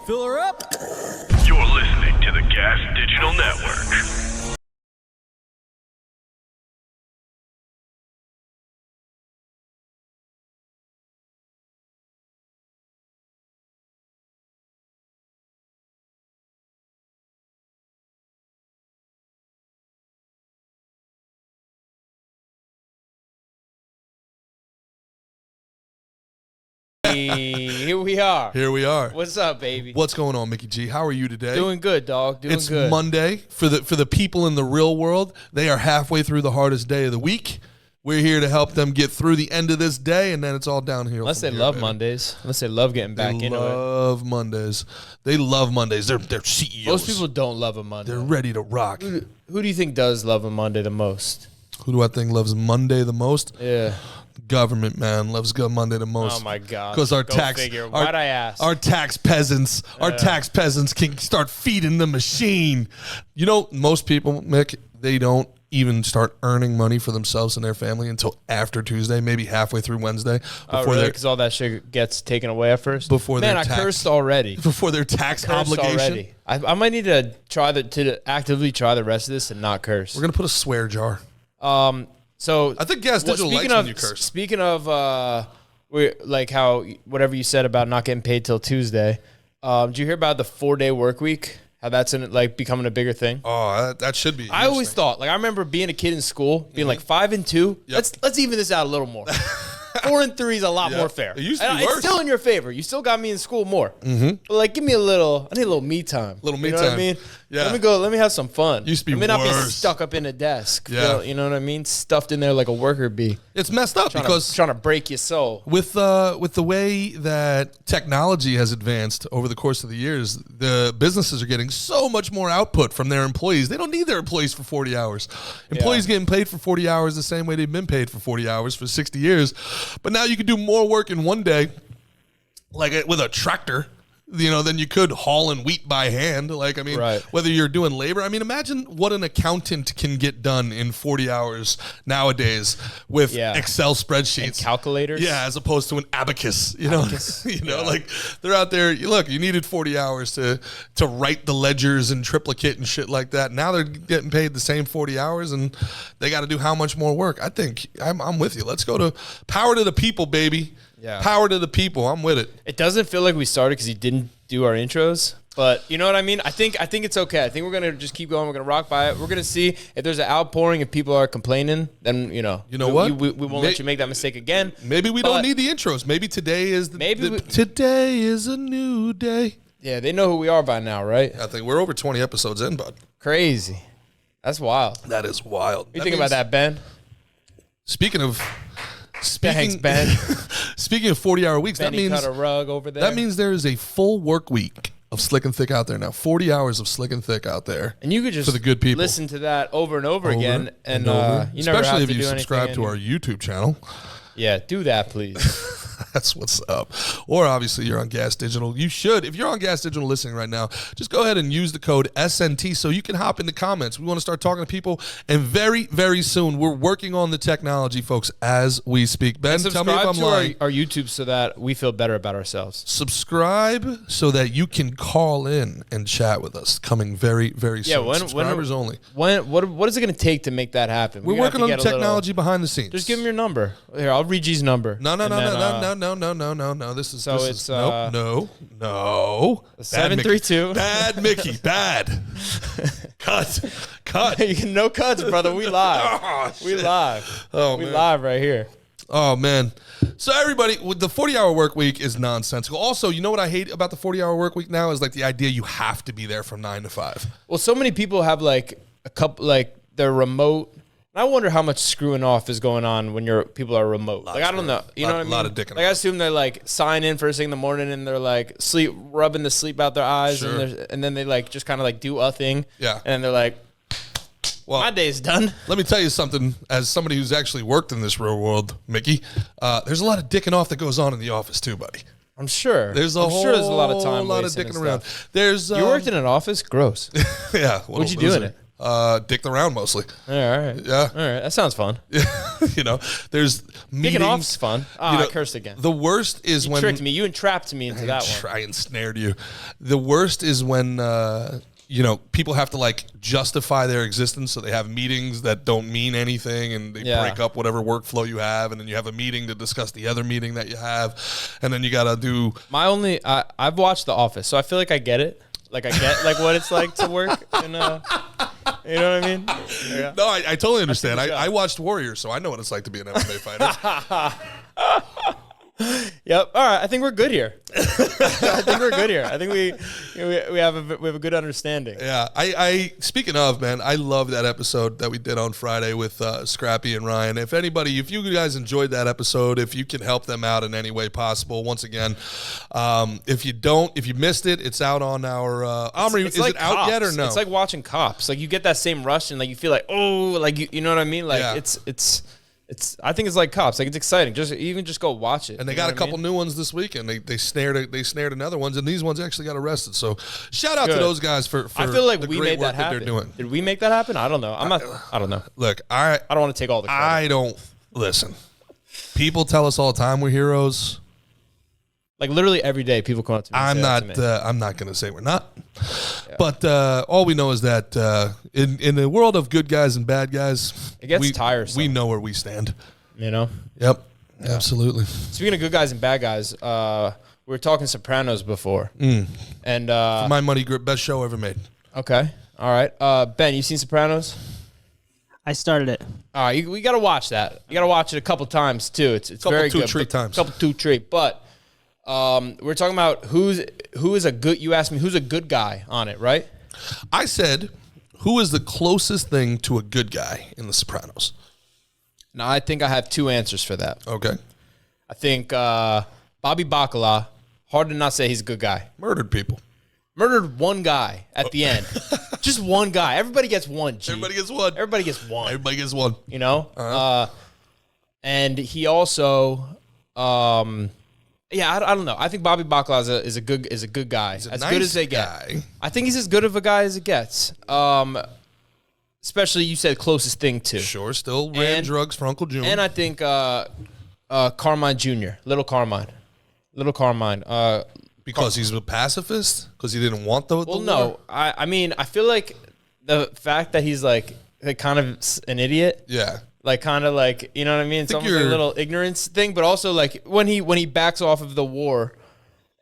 Fill her up. You're listening to the Gas Digital Network. Here we are. Here we are. What's up, baby? What's going on, Mickey G? How are you today? Doing good, dog. Doing it's good. Monday. For the people in the real world, they are halfway through the hardest day of the week. We're here to help them get through the end of this day, and then it's all downhill. Unless they love Mondays. Unless they love getting back into it. They love Mondays. They love Mondays. They're CEOs. Most people don't love a Monday. They're ready to rock. Who do you think does love a Monday the most? Who do I think loves Monday the most? Yeah. Government, man, loves Monday the most. Oh my God! Because our Go tax, figure. Why'd I ask? Our tax peasants can start feeding the machine. You know, most people, Mick, they don't even start earning money for themselves and their family until after Tuesday, maybe halfway through Wednesday. Oh, really? Because all that shit gets taken away at first. Before man, their I tax, cursed already. Before their tax obligation. Already. I might need to actively try the rest of this and not curse. We're gonna put a swear jar. So I think Gas Digital likes when you curse. Speaking of, like how whatever you said about not getting paid till Tuesday. Did you hear about the 4-day work week? How that's becoming a bigger thing? Oh, that should be. I always thought, I remember being a kid in school, being like 5 and 2. Yep. Let's even this out a little more. 4 and 3 is a lot more fair. It used to be worse. It's still in your favor. You still got me in school more. Mm-hmm. But give me I need a little me time. Little me you know time. What I mean? Yeah. Let me have some fun. Used to be worse. Not be worse. stuck up in a desk. Yeah. You know what I mean? Stuffed in there like a worker bee. It's messed up because trying to break your soul. With the way that technology has advanced over the course of the years, the businesses are getting so much more output from their employees. They don't need their employees for 40 hours. Employees getting paid for 40 hours the same way they've been paid for 40 hours for 60 years. But now you can do more work in one day, like with a tractor, than you could hauling wheat by hand. Whether you're doing labor. Imagine what an accountant can get done in 40 hours nowadays with Excel spreadsheets. And calculators. Yeah, as opposed to an abacus. They're out there. Look, you needed 40 hours to write the ledgers and triplicate and shit like that. Now they're getting paid the same 40 hours, and they got to do how much more work? I think I'm with you. Let's go to power to the people, baby. Yeah. Power to the people. I'm with it. It doesn't feel like we started because you didn't do our intros, but you know what I mean? I think it's okay. I think we're going to just keep going. We're going to rock by it. We're going to see if there's an outpouring, if people are complaining, then, You know what? We won't let you make that mistake again. Maybe we don't need the intros. Maybe today is today is a new day. Yeah, they know who we are by now, right? I think we're over 20 episodes in, bud. Crazy. That's wild. That is wild. What do you think about that, Ben? Thanks, Ben. Speaking of 40-hour weeks, Benny cut a rug over there. That means there is a full work week of Slick and Thick out there now. 40 hours of Slick and Thick out there. And you could just for the good people. Listen to that over and over again. And you never Especially have if to you do subscribe to our YouTube channel. Yeah, do that, please. That's what's up. Or obviously you're on Gas Digital. You should. If you're on Gas Digital listening right now, just go ahead and use the code SNT so you can hop in the comments. We want to start talking to people. And very, very soon, we're working on the technology, folks, as we speak. Ben, tell me if I'm lying. Our YouTube so that we feel better about ourselves. Subscribe so that you can call in and chat with us. Coming very, very soon. Yeah, subscribers only. What is it going to take to make that happen? We're working on the technology behind the scenes. Just give him your number. Here, I'll read G's number. No. This is no. 732. Bad Mickey. Bad. Cut. No cuts, brother. We live. We live. Oh, we man. live right here. Oh, man. So everybody, with the 40-hour work week is nonsensical. Also, you know what I hate about the 40-hour work week now is the idea you have to be there from 9 to 5. Well, so many people have a couple, they're remote. I wonder how much screwing off is going on when people are remote. I don't know. You know what I mean? A lot of dicking. I assume they're sign in first thing in the morning and they're rubbing the sleep out their eyes. Sure. And then they just kind of do a thing. Yeah. And they're like, well, my day's done. Let me tell you something. As somebody who's actually worked in this real world, Mickey, there's a lot of dicking off that goes on in the office too, buddy. I'm sure. There's a lot of time, lot of dicking around. You worked in an office? Gross. Yeah. What'd you do in it? Dicked around mostly. All right. Yeah. All right. That sounds fun. You know, there's meetings. Kicking off's fun. I cursed again. The worst is when... You tricked me. You entrapped me into that one. I ensnared you. The worst is when... people have to like justify their existence, so they have meetings that don't mean anything, and they break up whatever workflow you have, and then you have a meeting to discuss the other meeting that you have, and then you gotta do. I've watched The Office, so I feel like I get it. Like I get like what it's like to work in you know what I mean? Yeah. No, I totally understand. I watched Warriors, so I know what it's like to be an MMA fighter. Yep. All right. I think we're good here. I think we have a good understanding. Yeah. I speaking of, man, I love that episode that we did on Friday with Scrappy and Ryan. If you guys enjoyed that episode, if you can help them out in any way possible, once again, if you missed it, it's out on our Omri. Is like it out Cops. yet or no? It's like watching Cops. Like you get that same rush and like you feel like, oh, like you know what I mean? Like I think it's like Cops. Like it's exciting. Just go watch it. And they got a couple new ones this week, and they snared another ones, and these ones actually got arrested. So shout out to those guys for I feel like the we great made that work happen. they're doing. Did we make that happen? I don't know. I don't know. Look, I don't want to take all the credit. I don't listen. People tell us all the time we're heroes. Like literally every day, people come up to me. I'm not going to say we're not. Yeah. But all we know is that in the world of good guys and bad guys, it gets tiresome. We know where we stand. You know. Yep. Yeah. Absolutely. Speaking of good guys and bad guys, we were talking Sopranos before, and for my money, best show ever made. Okay. All right. Ben, you seen Sopranos? I started it. All right. We got to watch that. You got to watch it a couple times too. It's very good. Couple treat. But we're talking about who is a good. You asked me who's a good guy on it, right? I said, who is the closest thing to a good guy in The Sopranos? Now I think I have two answers for that. Okay. I think Bobby Bacala. Hard to not say he's a good guy. Murdered people. Murdered one guy at the end. Just one guy. Everybody gets one. G. Everybody gets one. Everybody gets one. Everybody gets one. You know. And he also. Yeah, I don't know. I think Bobby Bacala is a good guy. He's as nice good as they guy. get. I think he's as good of a guy as it gets. Especially you said closest thing to. Sure, still ran drugs for Uncle June. And I think Carmine Jr., Little Carmine. Because he's a pacifist? Because he didn't want the war? No. I mean, I feel like the fact that he's like kind of an idiot. Yeah. Like kind of like, you know what I mean? It's almost like a little ignorance thing, but also like when he backs off of the war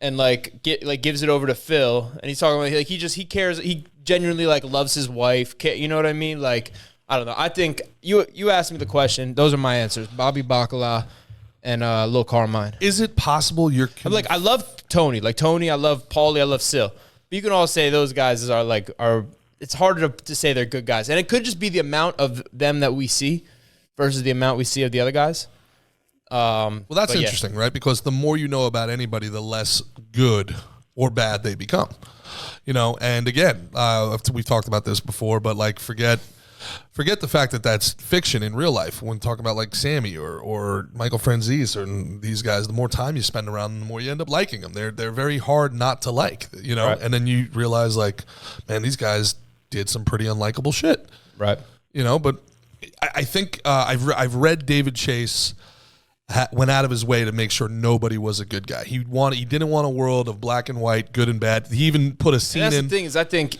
and gives it over to Phil, and he's talking about like he cares, he genuinely like loves his wife, you know what I mean? Like I don't know. I think you asked me the question. Those are my answers: Bobby Bacala and Lil Carmine. Is it possible you're? I love Tony. Like Tony, I love Paulie, I love Sil. But you can all say those guys are. It's harder to say they're good guys, and it could just be the amount of them that we see versus the amount we see of the other guys. Well, that's interesting, right? Because the more you know about anybody, the less good or bad they become. You know, and again, we've talked about this before, but like forget the fact that that's fiction in real life. When talking about like Sammy or Michael Franzese or these guys, the more time you spend around them, the more you end up liking them. They're very hard not to like, you know. Right. And then you realize like, man, these guys did some pretty unlikable shit, right? You know, but I think I've read David Chase went out of his way to make sure nobody was a good guy. He didn't want a world of black and white, good and bad. He even put a scene in. That's the thing is, I think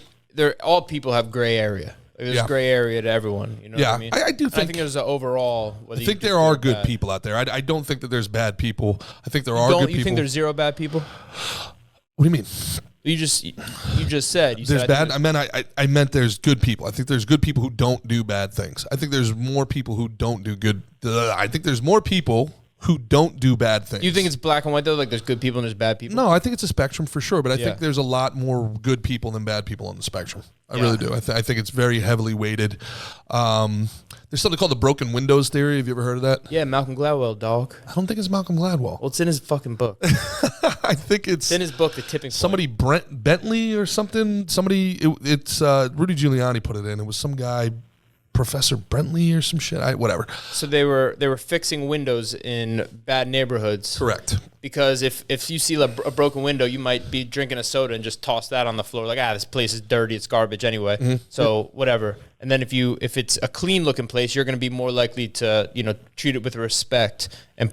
all people have gray area. There's gray area to everyone. You know what I mean? I do think. I think there's an overall. I think there are good people out there. I don't think that there's bad people. I think there are good people. You think there's zero bad people? What do you mean? You just said. There's bad. I meant there's good people. I think there's good people who don't do bad things. I think there's more people who don't do good. I think there's more people who don't do bad things. You think it's black and white though? Like there's good people and there's bad people? No, I think it's a spectrum for sure. But I think there's a lot more good people than bad people on the spectrum. I really do. I think it's very heavily weighted. There's something called the broken windows theory. Have you ever heard of that? Yeah, Malcolm Gladwell, dog. I don't think it's Malcolm Gladwell. Well, it's in his fucking book. I think it's in his book, The Tipping Point. Somebody, Bentley or something. It's Rudy Giuliani put it in. It was some guy. Professor Brentley or some shit. Whatever. So they were fixing windows in bad neighborhoods. Correct. Because if you see a broken window, you might be drinking a soda and just toss that on the floor. Like, this place is dirty. It's garbage anyway. Mm-hmm. So whatever. And then if it's a clean looking place, you're going to be more likely to, treat it with respect and,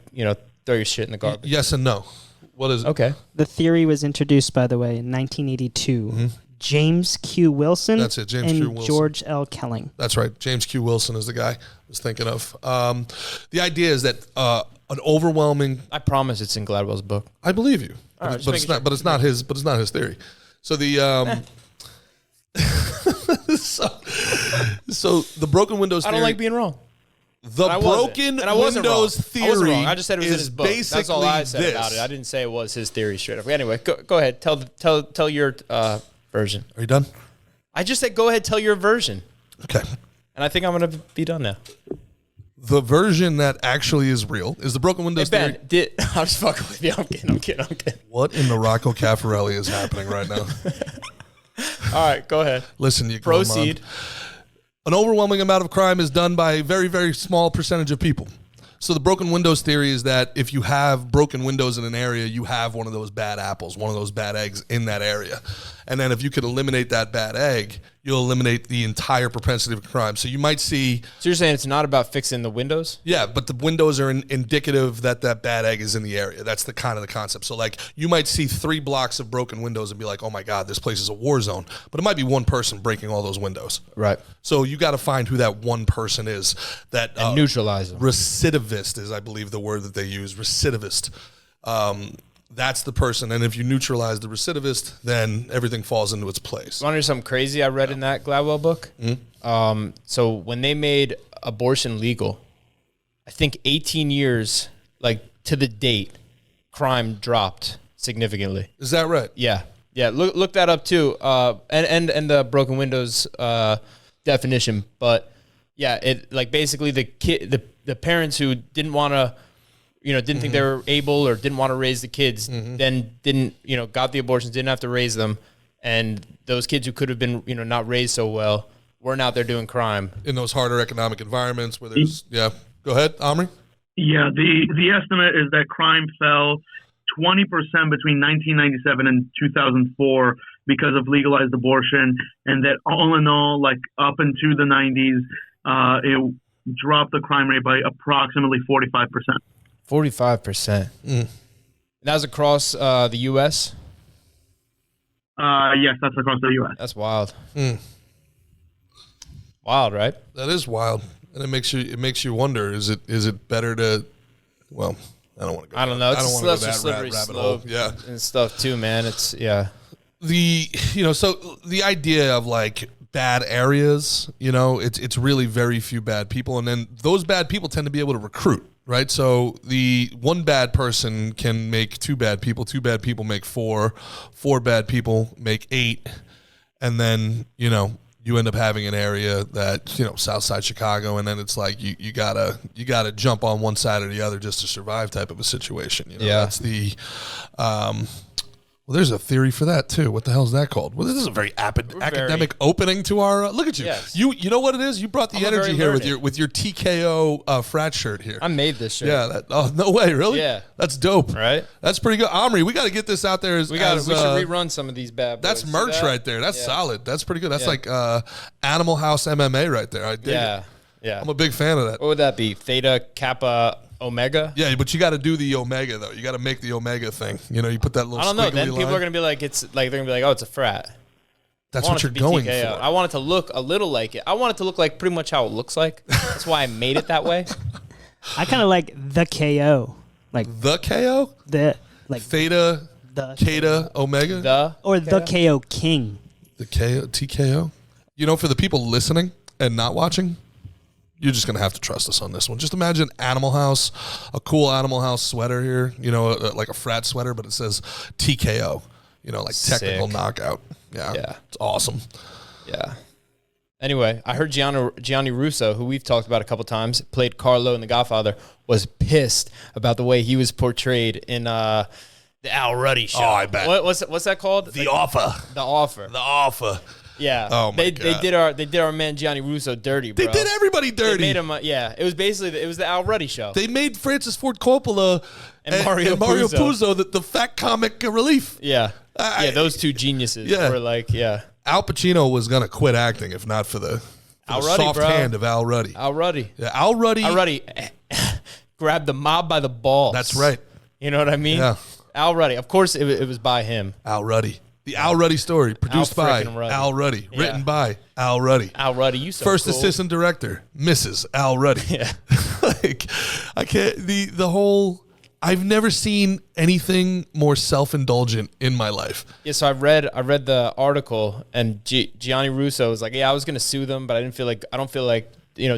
throw your shit in the garbage. Yes and no. What is it? Okay. The theory was introduced, by the way, in 1982. Mm-hmm. James Q. Wilson. That's it, James Q. Wilson. And George L. Kelling. That's right. James Q. Wilson is the guy I was thinking of. The idea is that an overwhelming. I promise it's in Gladwell's book. I believe you, but it's not. But it's not his. But it's not his theory. So the so the broken windows. I don't like being wrong. The broken windows theory. I wasn't wrong. I just said it was in his book. Basically, that's all I said about it. I didn't say it was his theory straight up. Anyway, go ahead. Tell your version. Are you done? I just said go ahead. Tell your version. Okay. And I think I'm gonna be done now. The version that actually is real is the broken windows theory. I'm just fucking with you. I'm kidding. What in the Rocco Caffarelli is happening right now? All right, go ahead. Listen, you proceed. An overwhelming amount of crime is done by a very, very small percentage of people. So the broken windows theory is that if you have broken windows in an area, you have one of those bad apples, one of those bad eggs in that area. And then if you could eliminate that bad egg, you'll eliminate the entire propensity of crime. So you might see... So you're saying it's not about fixing the windows? Yeah, but the windows are indicative that bad egg is in the area. That's the kind of the concept. So like you might see 3 blocks of broken windows and be like, oh my God, this place is a war zone. But it might be one person breaking all those windows. Right. So you got to find who that one person is. That and neutralize them. Recidivist is, I believe, the word that they use. Recidivist. That's the person, and if you neutralize the recidivist, then everything falls into its place. Want to hear something crazy I read in that Gladwell book? Mm-hmm. So when they made abortion legal, I think 18 years, like to the date, crime dropped significantly. Is that right? Yeah. Look that up too, and the broken windows definition. But yeah, it like basically the parents who didn't want to. Didn't think they were able or didn't want to raise the kids, then didn't, got the abortions, didn't have to raise them. And those kids who could have been, not raised so well, weren't out there doing crime. In those harder economic environments where there's, yeah. Go ahead, Omri. Yeah, the estimate is that crime fell 20% between 1997 and 2004 because of legalized abortion. And that all in all, like up into the 90s, it dropped the crime rate by approximately 45%. 45%. That was across the U.S.? Yes, that's across the U.S. That's wild. Wild, right? That is wild, and it makes you wonder: is it better to? Well, I don't want to go. I don't know. It's such a slippery slope, yeah, and stuff too, man. It's so the idea of like bad areas, it's really very few bad people, and then those bad people tend to be able to recruit. Right, so the one bad person can make 2 bad people. 2 bad people make 4. 4 bad people make 8, and then you end up having an area that Southside Chicago, and then it's like you gotta jump on one side or the other just to survive type of a situation. That's the. Well, there's a theory for that too. What the hell is that called? Well, this is a very academic opening to our. Look at you. Yes. You know what it is? You brought the energy here with your TKO frat shirt here. I made this shirt. Yeah. No way, really? Yeah. That's dope. Right. That's pretty good. Omri, we got to get this out there. We should rerun some of these bad boys. That's merch right there. That's solid. That's pretty good. That's like Animal House MMA right there. I dig it. Yeah. I'm a big fan of that. What would that be? Theta, Kappa, Omega? Yeah, but you got to do the Omega though. You got to make the Omega thing. You put that little. I don't know. Then people are gonna be like, oh, it's a frat. That's what you're going for. I want it to look a little like it. I want it to look like pretty much how it looks like. That's why I made it that way. I kind of like the KO, like the KO, the like Theta, the Keta, Omega, the KO King, the KO TKO. For the people listening and not watching. You're just going to have to trust us on this one. Just imagine Animal House, a cool Animal House sweater here, like a frat sweater, but it says TKO, like technical knockout. Yeah. It's awesome. Yeah. Anyway, I heard Gianni Russo, who we've talked about a couple times, played Carlo in The Godfather, was pissed about the way he was portrayed in the Al Ruddy show. Oh, I bet. What's that called? The Offer. The Offer. The Offer. Yeah. Oh my God. They did our man Gianni Russo dirty, bro. They did everybody dirty. They made him. It was basically the Al Ruddy show. They made Francis Ford Coppola And Mario Puzo the fat comic relief. Yeah. Those two geniuses were like, Al Pacino was gonna quit acting if not for the soft hand of Al Ruddy. Al Ruddy. Yeah, Al Ruddy grabbed the mob by the balls. That's right. You know what I mean? Yeah. Al Ruddy. Of course, it was by him. Al Ruddy. The Al Ruddy story, produced by Al Ruddy, written by Al Ruddy. Al Ruddy, you so First cool. assistant director, Mrs. Al Ruddy. Yeah. Like, I can't, the whole, I've never seen anything more self-indulgent in my life. Yeah, so I read the article, and Gianni Russo was like, I was going to sue them, but I don't feel like,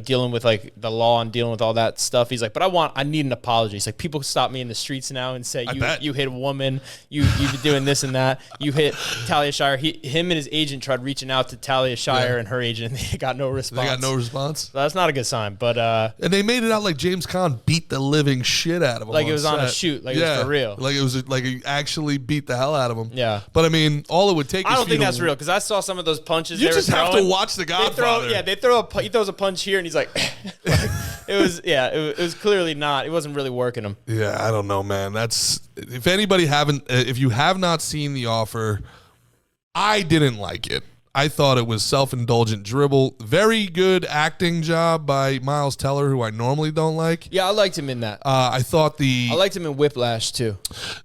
dealing with like the law and dealing with all that stuff. He's like, but I need an apology. He's like, people stop me in the streets now and say, you hit a woman, you've been doing this and that. You hit Talia Shire. Him and his agent tried reaching out to Talia Shire and her agent, and they got no response. So that's not a good sign. But and they made it out like James Caan beat the living shit out of him. Like it was on a shoot. Like it was for real. Like it was like he actually beat the hell out of him. Yeah. But I mean, all it would take. I don't think that's real because I saw some of those punches. You just have to watch The Godfather. He throws a punch here and he's like, it was clearly not. It wasn't really working him. Yeah, I don't know, man. If you have not seen The Offer, I didn't like it. I thought it was self-indulgent dribble. Very good acting job by Miles Teller, who I normally don't like. Yeah, I liked him in that. I liked him in Whiplash too.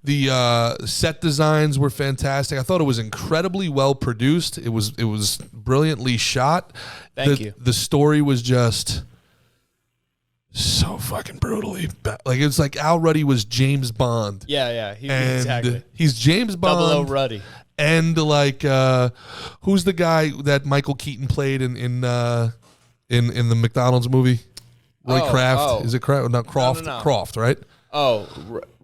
The set designs were fantastic. I thought it was incredibly well produced. It was brilliantly shot. Thank you. The story was just so fucking brutally bad. Like it's like Al Ruddy was James Bond. Yeah, exactly. He's James Bond. 00 Ruddy. And like, who's the guy that Michael Keaton played in the McDonald's movie? Roy Kraft. Oh. Is it Kraft? Not Croft. No. Croft, right? Oh,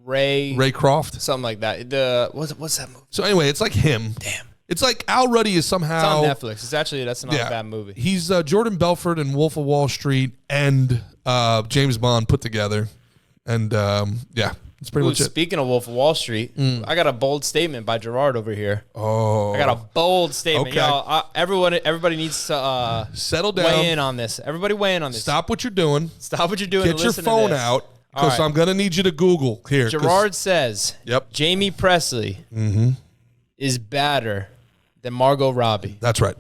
Ray Croft. Something like that. What's that movie? So anyway, it's like him. Damn. It's like Al Ruddy is somehow. It's on Netflix. That's not a bad movie. He's Jordan Belfort and Wolf of Wall Street and James Bond put together, and it's pretty much it. Speaking of Wolf of Wall Street, I got a bold statement by Gerard over here. Oh, I got a bold statement, okay. y'all. Everybody needs to settle down. Weigh in on this. Everybody weigh in on this. Stop what you're doing. Get your phone out because I'm gonna need you to Google here. Gerard says, "Yep, Jamie Presley is badder than Margot Robbie." That's right.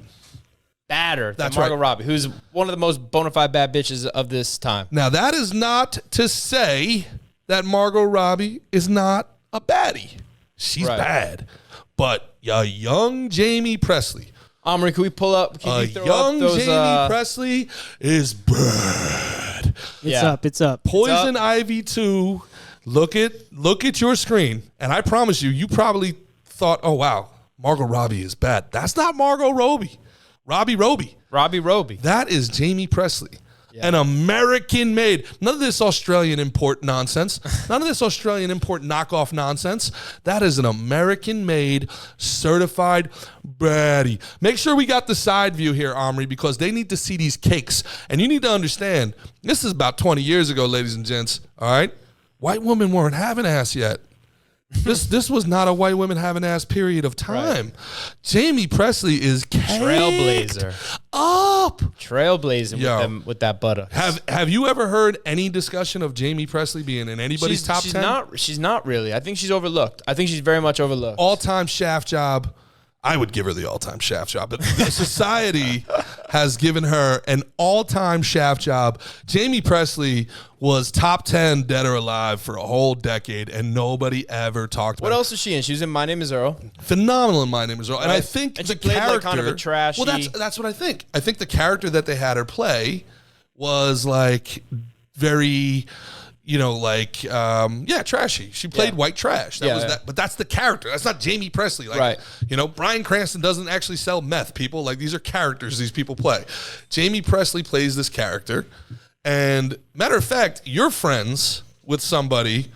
Than Margot Robbie, who's one of the most bona fide bad bitches of this time. Now, that is not to say that Margot Robbie is not a baddie. She's bad. But a young Jamie Presley. Omri, can we pull up? Jamie Presley is bad. It's up. Poison Ivy 2. Look at your screen. And I promise you probably thought, oh, wow, Margot Robbie is bad. That's not Margot Robbie. Robbie Robbie. That is Jamie Presley. Yeah. An American made. None of this Australian import nonsense. None of this Australian import knockoff nonsense. That is an American made, certified baddie. Make sure we got the side view here, Omri, because they need to see these cakes. And you need to understand, this is about 20 years ago, ladies and gents. All right? White women weren't having ass yet. This was not a white women having ass period of time. Right. Jamie Presley is trailblazer with that butter. Have you ever heard any discussion of Jamie Presley being in anybody's top 10? She's not really. I think she's overlooked. I think she's very much overlooked. All-time shaft job. I would give her the all-time shaft job, but society has given her an all-time shaft job. Jamie Presley was top 10 dead or alive for a whole decade, and nobody ever talked about it. What else is she in? She was in My Name is Earl. Phenomenal in My Name is Earl. Right. And I think she played like kind of a trashy. Well, that's what I think. I think the character that they had her play was like very... trashy. She played white trash. But that's the character. That's not Jamie Presley. Bryan Cranston doesn't actually sell meth, people. Like, these are characters these people play. Jamie Presley plays this character. And matter of fact, you're friends with somebody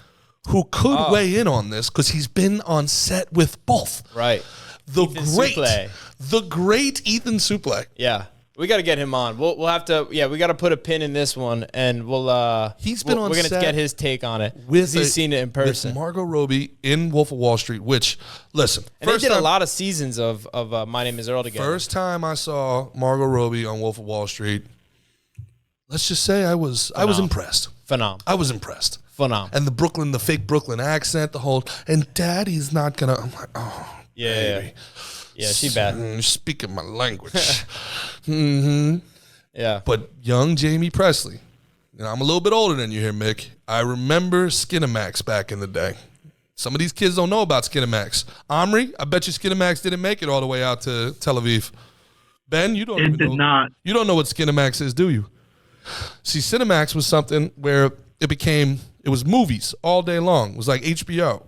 who could weigh in on this because he's been on set with both. Right. The great Ethan Suplee. Yeah. We got to get him on. We'll have to. Yeah, we got to put a pin in this one, and we'll. He's been on. We're gonna set get his take on it. He's seen it in person. With Margot Robbie in Wolf of Wall Street. Which, listen, and they did a lot of seasons of My Name Is Earl together. First time I saw Margot Robbie on Wolf of Wall Street, let's just say I was impressed. Phenomenal. I was impressed. Phenomenal. And the fake Brooklyn accent, the whole, and Daddy's not gonna. I'm like, oh, yeah, baby. Yeah, she bad. Speaking my language. Mm-hmm. Yeah. But young Jamie Presley, I'm a little bit older than you here, Mick. I remember Skinamax back in the day. Some of these kids don't know about Skinamax. Omri, I bet you Skinamax didn't make it all the way out to Tel Aviv. Ben, you don't even know. It did not. You don't know what Skinamax is, do you? See, Cinemax was something where it was movies all day long. It was like HBO.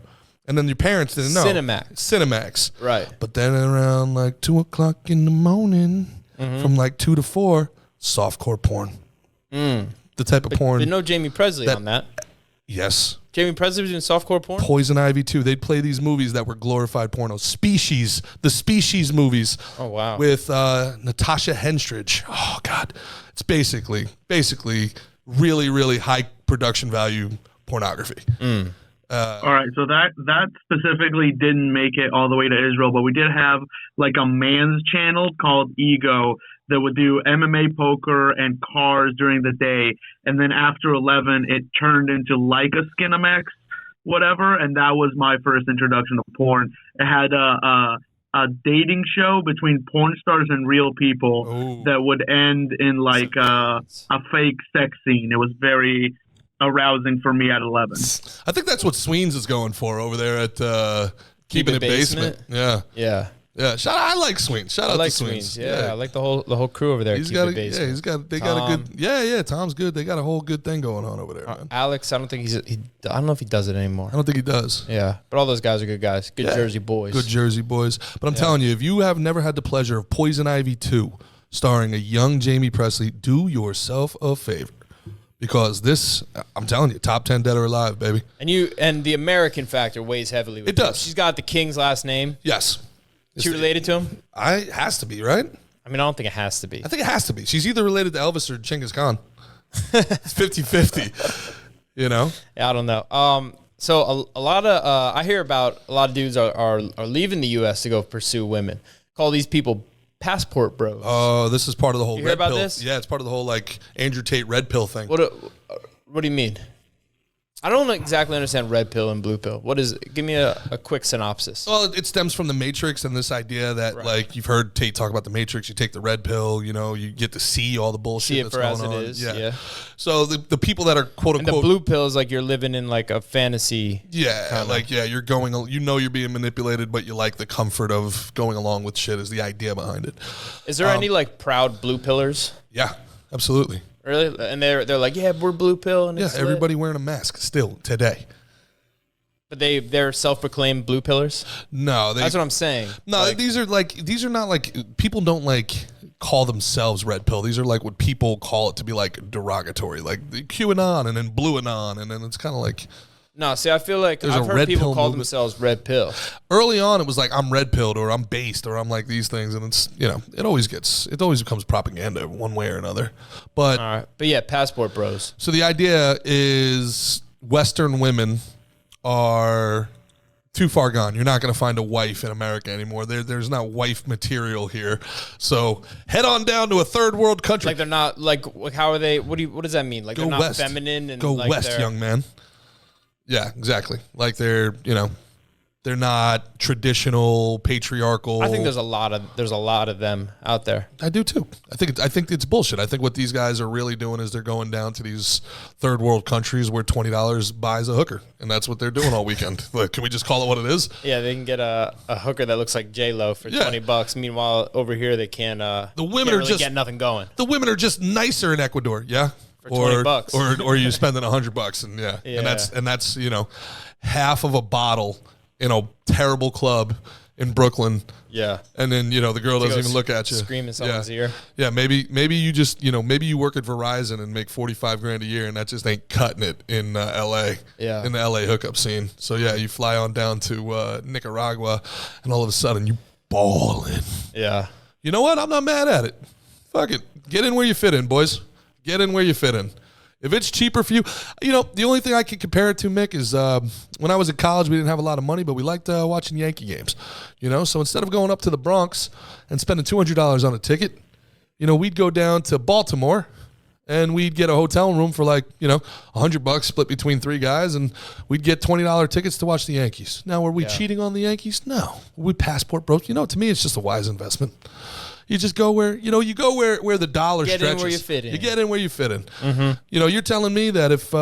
And then your parents didn't know. Cinemax. Right. But then around like 2 o'clock in the morning, from like 2 to 4, softcore porn. The type of porn. But no Jamie Presley on that. Yes. Jamie Presley was doing softcore porn? Poison Ivy too. They'd play these movies that were glorified porno. Species. The Species movies. Oh, wow. With Natasha Henstridge. Oh, God. It's basically really, really high production value pornography. All right, so that specifically didn't make it all the way to Israel, but we did have like a man's channel called Ego that would do MMA, poker, and cars during the day, and then after 11, it turned into like a Skinamax, whatever, and that was my first introduction to porn. It had a dating show between porn stars and real people that would end in like a fake sex scene. It was very arousing for me at 11. I think that's what Sweens is going for over there at Keeping It Basement. Yeah. I like Sweens. Shout out to Sweens. Yeah, I like the whole crew over there. They got a good. Yeah. Tom's good. They got a whole good thing going on over there, man. Alex, I don't think I don't know if he does it anymore. I don't think he does. Yeah, but all those guys are good guys. Good Jersey boys. Good Jersey boys. But I'm telling you, if you have never had the pleasure of Poison Ivy 2, starring a young Jamie Presley, do yourself a favor. Because this, I'm telling you, top 10 dead or alive, baby. And the American factor weighs heavily with it. Does. She's got the King's last name. Yes. She related to him? Has to be, right? I mean, I don't think it has to be. I think it has to be. She's either related to Elvis or Genghis Khan. It's 50-50, you know? Yeah, I don't know. So a lot of, I hear about a lot of dudes are leaving the U.S. to go pursue women. Call these people passport bros. Oh, this is part of the whole you hear red about pill. This? Yeah, it's part of the whole like Andrew Tate red pill thing. What do you mean? I don't exactly understand red pill and blue pill. What is it? Give me a quick synopsis. Well, it stems from the Matrix and this idea that like you've heard Tate talk about the Matrix. You take the red pill, you get to see all the bullshit that's going on. See it for as it is. Yeah. So the people that are quote unquote. And the blue pill is like you're living in like a fantasy. Yeah, you're going. You're being manipulated, but you like the comfort of going along with shit. Is the idea behind it? Is there any like proud blue pillars? Yeah, absolutely. Really? And they're like, yeah, we're blue pill. And everybody wearing a mask still today. But they're self-proclaimed blue pillars? No. That's what I'm saying. No, these are not like, people don't like call themselves red pill. These are like what people call it to be like derogatory, like the QAnon and then blue anon. And then it's kind of like. No, see, I feel like I've heard people call themselves red pill. Early on, it was like, I'm red pilled or I'm based or I'm like these things. And it's, it always becomes propaganda one way or another. But, all right. But yeah, passport bros. So the idea is Western women are too far gone. You're not going to find a wife in America anymore. There's not wife material here. So head on down to a third world country. Like they're not, like, how are they, what does that mean? Like they're not feminine? And go like west, young man. Yeah, exactly. Like they're not traditional patriarchal. I think there's a lot of them out there. I do too. I think it's bullshit. I think what these guys are really doing is they're going down to these third world countries where $20 buys a hooker, and that's what they're doing all weekend. Like, can we just call it what it is? Yeah, they can get a hooker that looks like J-Lo for $20. Meanwhile, over here they can't. The women are just get nothing going. The women are just nicer in Ecuador. Yeah. For $20, or you spending $100, and that's half of a bottle in a terrible club in Brooklyn. Yeah, and then the girl doesn't even look at you, screaming someone's ear. Yeah, maybe you just maybe you work at Verizon and make $45,000 a year, and that just ain't cutting it in L.A. Yeah, in the L.A. hookup scene. So yeah, you fly on down to Nicaragua, and all of a sudden you balling. Yeah, you know what? I'm not mad at it. Fuck it. Get in where you fit in, boys. Get in where you fit in. If it's cheaper for you, the only thing I can compare it to, Mick, is when I was in college, we didn't have a lot of money, but we liked watching Yankee games. So instead of going up to the Bronx and spending $200 on a ticket, we'd go down to Baltimore and we'd get a hotel room for $100 split between 3 guys, and we'd get $20 tickets to watch the Yankees. Now, were we cheating on the Yankees? No. We passport bros. To me, it's just a wise investment. You just go where where the dollar stretches. Get in where you fit in. You get in where you fit in. Mm-hmm. You're telling me that if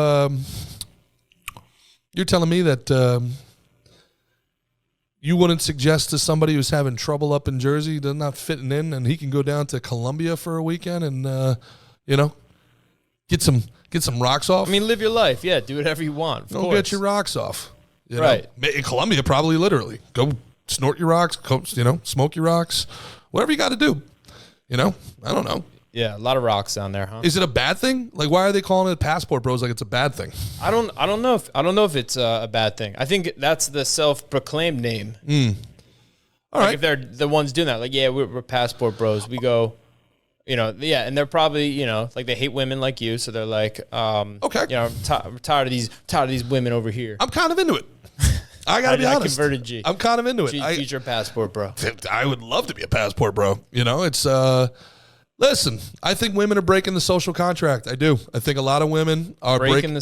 you wouldn't suggest to somebody who's having trouble up in Jersey, they're not fitting in, and he can go down to Columbia for a weekend and get some rocks off. I mean, live your life. Yeah, do whatever you want. Go get your rocks off. Right. In Columbia, probably literally. Go snort your rocks, smoke your rocks. Whatever you got to do. I don't know. Yeah, a lot of rocks down there, huh? Is it a bad thing? Like, why are they calling it passport bros like it's a bad thing? I don't know if it's a bad thing. I think that's the self-proclaimed name. All right. If they're the ones doing that, we're passport bros. We go, and they're probably, they hate women like you, so they're like, okay, I'm tired of these women over here. I'm kind of into it. I gotta be honest. I converted G. I'm kind of into it. Future passport bro. I would love to be a passport bro. It's listen. I think women are breaking the social contract. I do. I think a lot of women are breaking the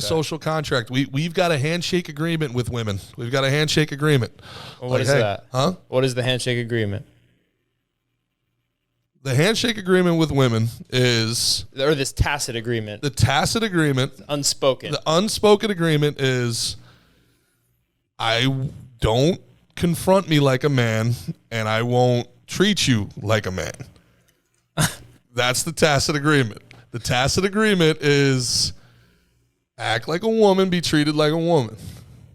social contract. We've got a handshake agreement with women. We've got a handshake agreement. Well, what is that? Huh? What is the handshake agreement? The handshake agreement with women is, or this tacit agreement. The tacit agreement, unspoken. The unspoken agreement is, I don't confront me like a man, and I won't treat you like a man. That's the tacit agreement. The tacit agreement is act like a woman, be treated like a woman.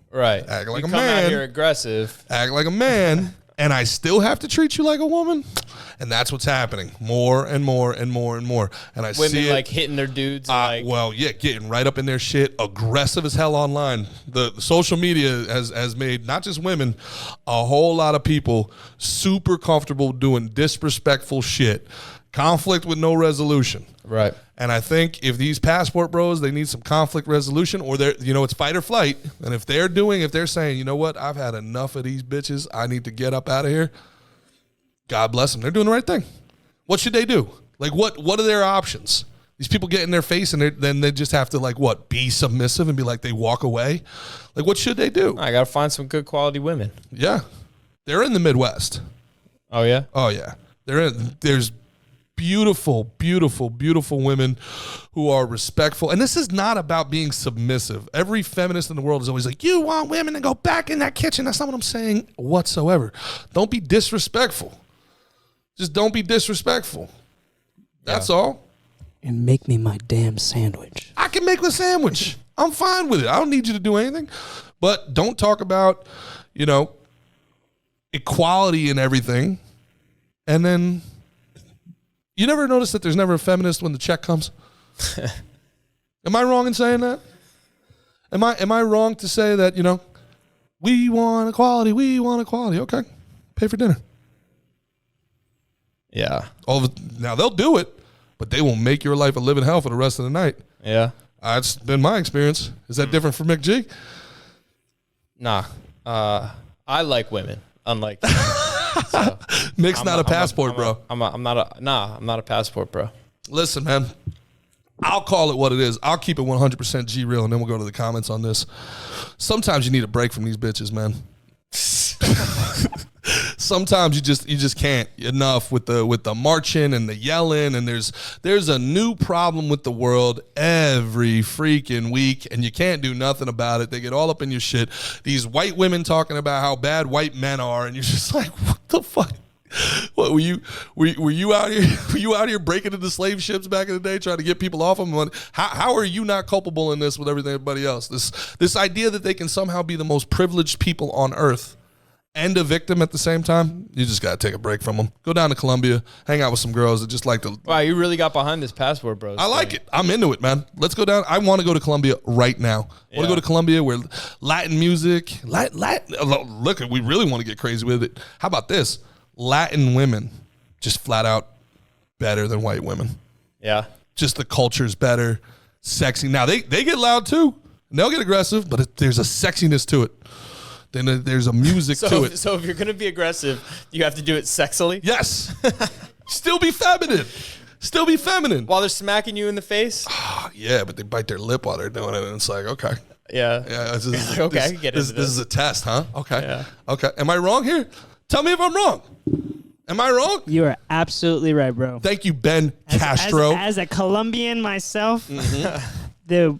Right. Act like a come man. Out here aggressive. Act like a man, and I still have to treat you like a woman. And that's what's happening more and more and more and more. And I women see it, hitting their dudes. Getting right up in their shit, aggressive as hell online. The social media has made not just women, a whole lot of people super comfortable doing disrespectful shit. Conflict with no resolution. Right. And I think if these passport bros, they need some conflict resolution, or it's fight or flight. And if they're saying, you know what, I've had enough of these bitches, I need to get up out of here. God bless them. They're doing the right thing. What should they do? What are their options? These people get in their face and then they just have to be submissive and be like, they walk away. What should they do? I got to find some good quality women. Yeah. They're in the Midwest. Oh, yeah? Oh, yeah. There's beautiful, beautiful, beautiful women who are respectful. And this is not about being submissive. Every feminist in the world is always like, you want women to go back in that kitchen. That's not what I'm saying whatsoever. Don't be disrespectful. Just don't be disrespectful. That's all. And make me my damn sandwich. I can make the sandwich. I'm fine with it. I don't need you to do anything. But don't talk about, equality and everything. And then you never notice that there's never a feminist when the check comes? Am I wrong in saying that? Am I wrong to say that, we want equality, we want equality. Okay. Pay for dinner. Yeah. Now they'll do it, but they will make your life a living hell for the rest of the night. Yeah. That's been my experience. Is that different for Mick G? Nah. I like women, unlike you. So Mick's not a passport bro. I'm not a passport bro. Listen, man. I'll call it what it is. I'll keep it 100% G real, and then we'll go to the comments on this. Sometimes you need a break from these bitches, man. Sometimes you just can't enough with the marching and the yelling, and there's a new problem with the world every freaking week, and you can't do nothing about it. They get all up in your shit. These white women talking about how bad white men are, and you're just like, what the fuck? What were you out here? Were you out here breaking into slave ships back in the day, trying to get people off them? How are you not culpable in this with everybody else? This idea that they can somehow be the most privileged people on earth and a victim at the same time, you just got to take a break from them. Go down to Colombia, hang out with some girls that just like to... Wow, you really got behind this passport, bro. I like it. I'm into it, man. Let's go down. I want to go to Colombia right now. I want to go to Colombia where Latin music... Look, we really want to get crazy with it. How about this? Latin women just flat out better than white women. Yeah. Just the culture's better, sexy. Now they get loud too. And they'll get aggressive, but there's a sexiness to it. Then there's a music to it. So if you're gonna be aggressive, you have to do it sexily. Yes. Still be feminine. Still be feminine. While they're smacking you in the face. Yeah, but they bite their lip while they're doing it, and it's like, okay. Yeah. This is a test, huh? Okay. Yeah. Okay. Am I wrong here? Tell me if I'm wrong. Am I wrong? You are absolutely right, bro. Thank you, Ben Castro. As a Colombian myself, the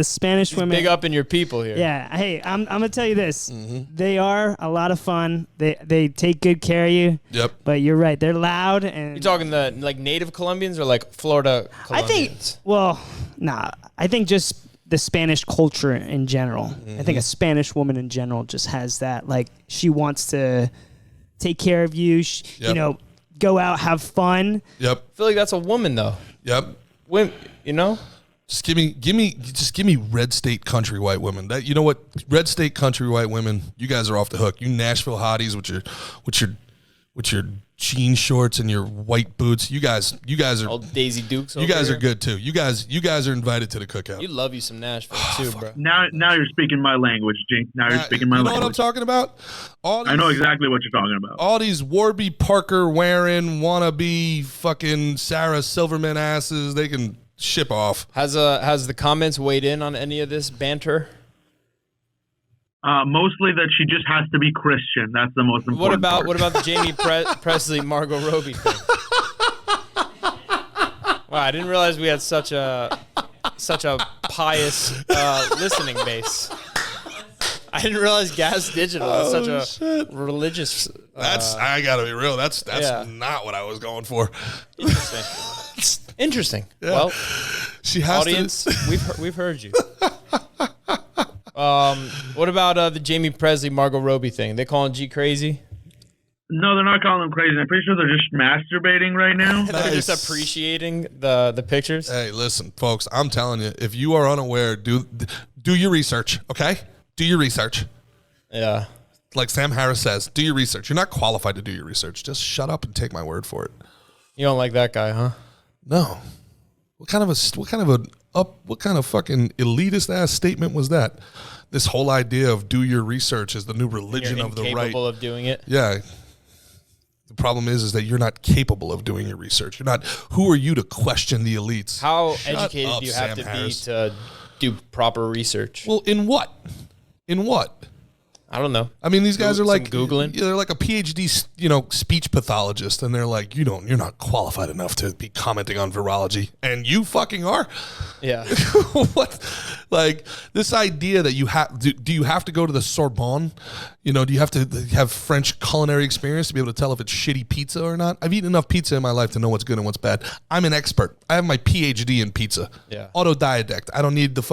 Spanish women. Big up in your people here. Yeah. Hey, I'm gonna tell you this. They are a lot of fun. They take good care of you. Yep. But you're right. They're loud and. You talking the like native Colombians or like Florida Colombians? I think just the Spanish culture in general. I think a Spanish woman in general just has that. Like she wants to take care of you. You know, go out, have fun. Yep. I feel like that's a woman though. Yep. Women, you know. Just give me red state country white women. That, you know what, red state country white women, you guys are off the hook. You Nashville hotties with your jean shorts and your white boots. You guys are all Daisy Dukes. You guys are good too. You guys are invited to the cookout. You love you some Nashville too, bro. Now you're speaking my language, G. Now you're speaking my language. You know what I'm talking about? I know exactly what you're talking about. All these Warby Parker wearing wannabe fucking Sarah Silverman asses, they can ship off. Has the comments weighed in on any of this banter? Mostly that she just has to be Christian. That's the most important. What about the Jamie Presley Margot Robbie thing? Wow, I didn't realize we had such a pious listening base. I didn't realize Gas Digital was such a religious. I gotta be real. That's not what I was going for. Interesting. Yeah. Well, she has audience, we've heard you. What about the Jamie Presley Margot Robbie thing? They calling G crazy? No, they're not calling them crazy. I'm pretty sure they're just masturbating right now. They're just appreciating the pictures. Hey, listen, folks. I'm telling you, if you are unaware, do your research. Okay, do your research. Yeah. Like Sam Harris says, do your research. You're not qualified to do your research. Just shut up and take my word for it. You don't like that guy, huh? No. What kind of fucking elitist ass statement was that? This whole idea of do your research is the new religion of the right. Incapable of doing it. Yeah. The problem is that you're not capable of doing your research. You're not. Who are you to question the elites? How educated do you have to be to do proper research? Well, in what? In what? I don't know. I mean, these guys are like Googling. They're like a PhD, speech pathologist, and they're like, you're not qualified enough to be commenting on virology, and you fucking are. Yeah. What? Like this idea that you have do you have to go to the Sorbonne? Do you have to have French culinary experience to be able to tell if it's shitty pizza or not? I've eaten enough pizza in my life to know what's good and what's bad. I'm an expert. I have my PhD in pizza. Yeah. Autodidact. I don't need the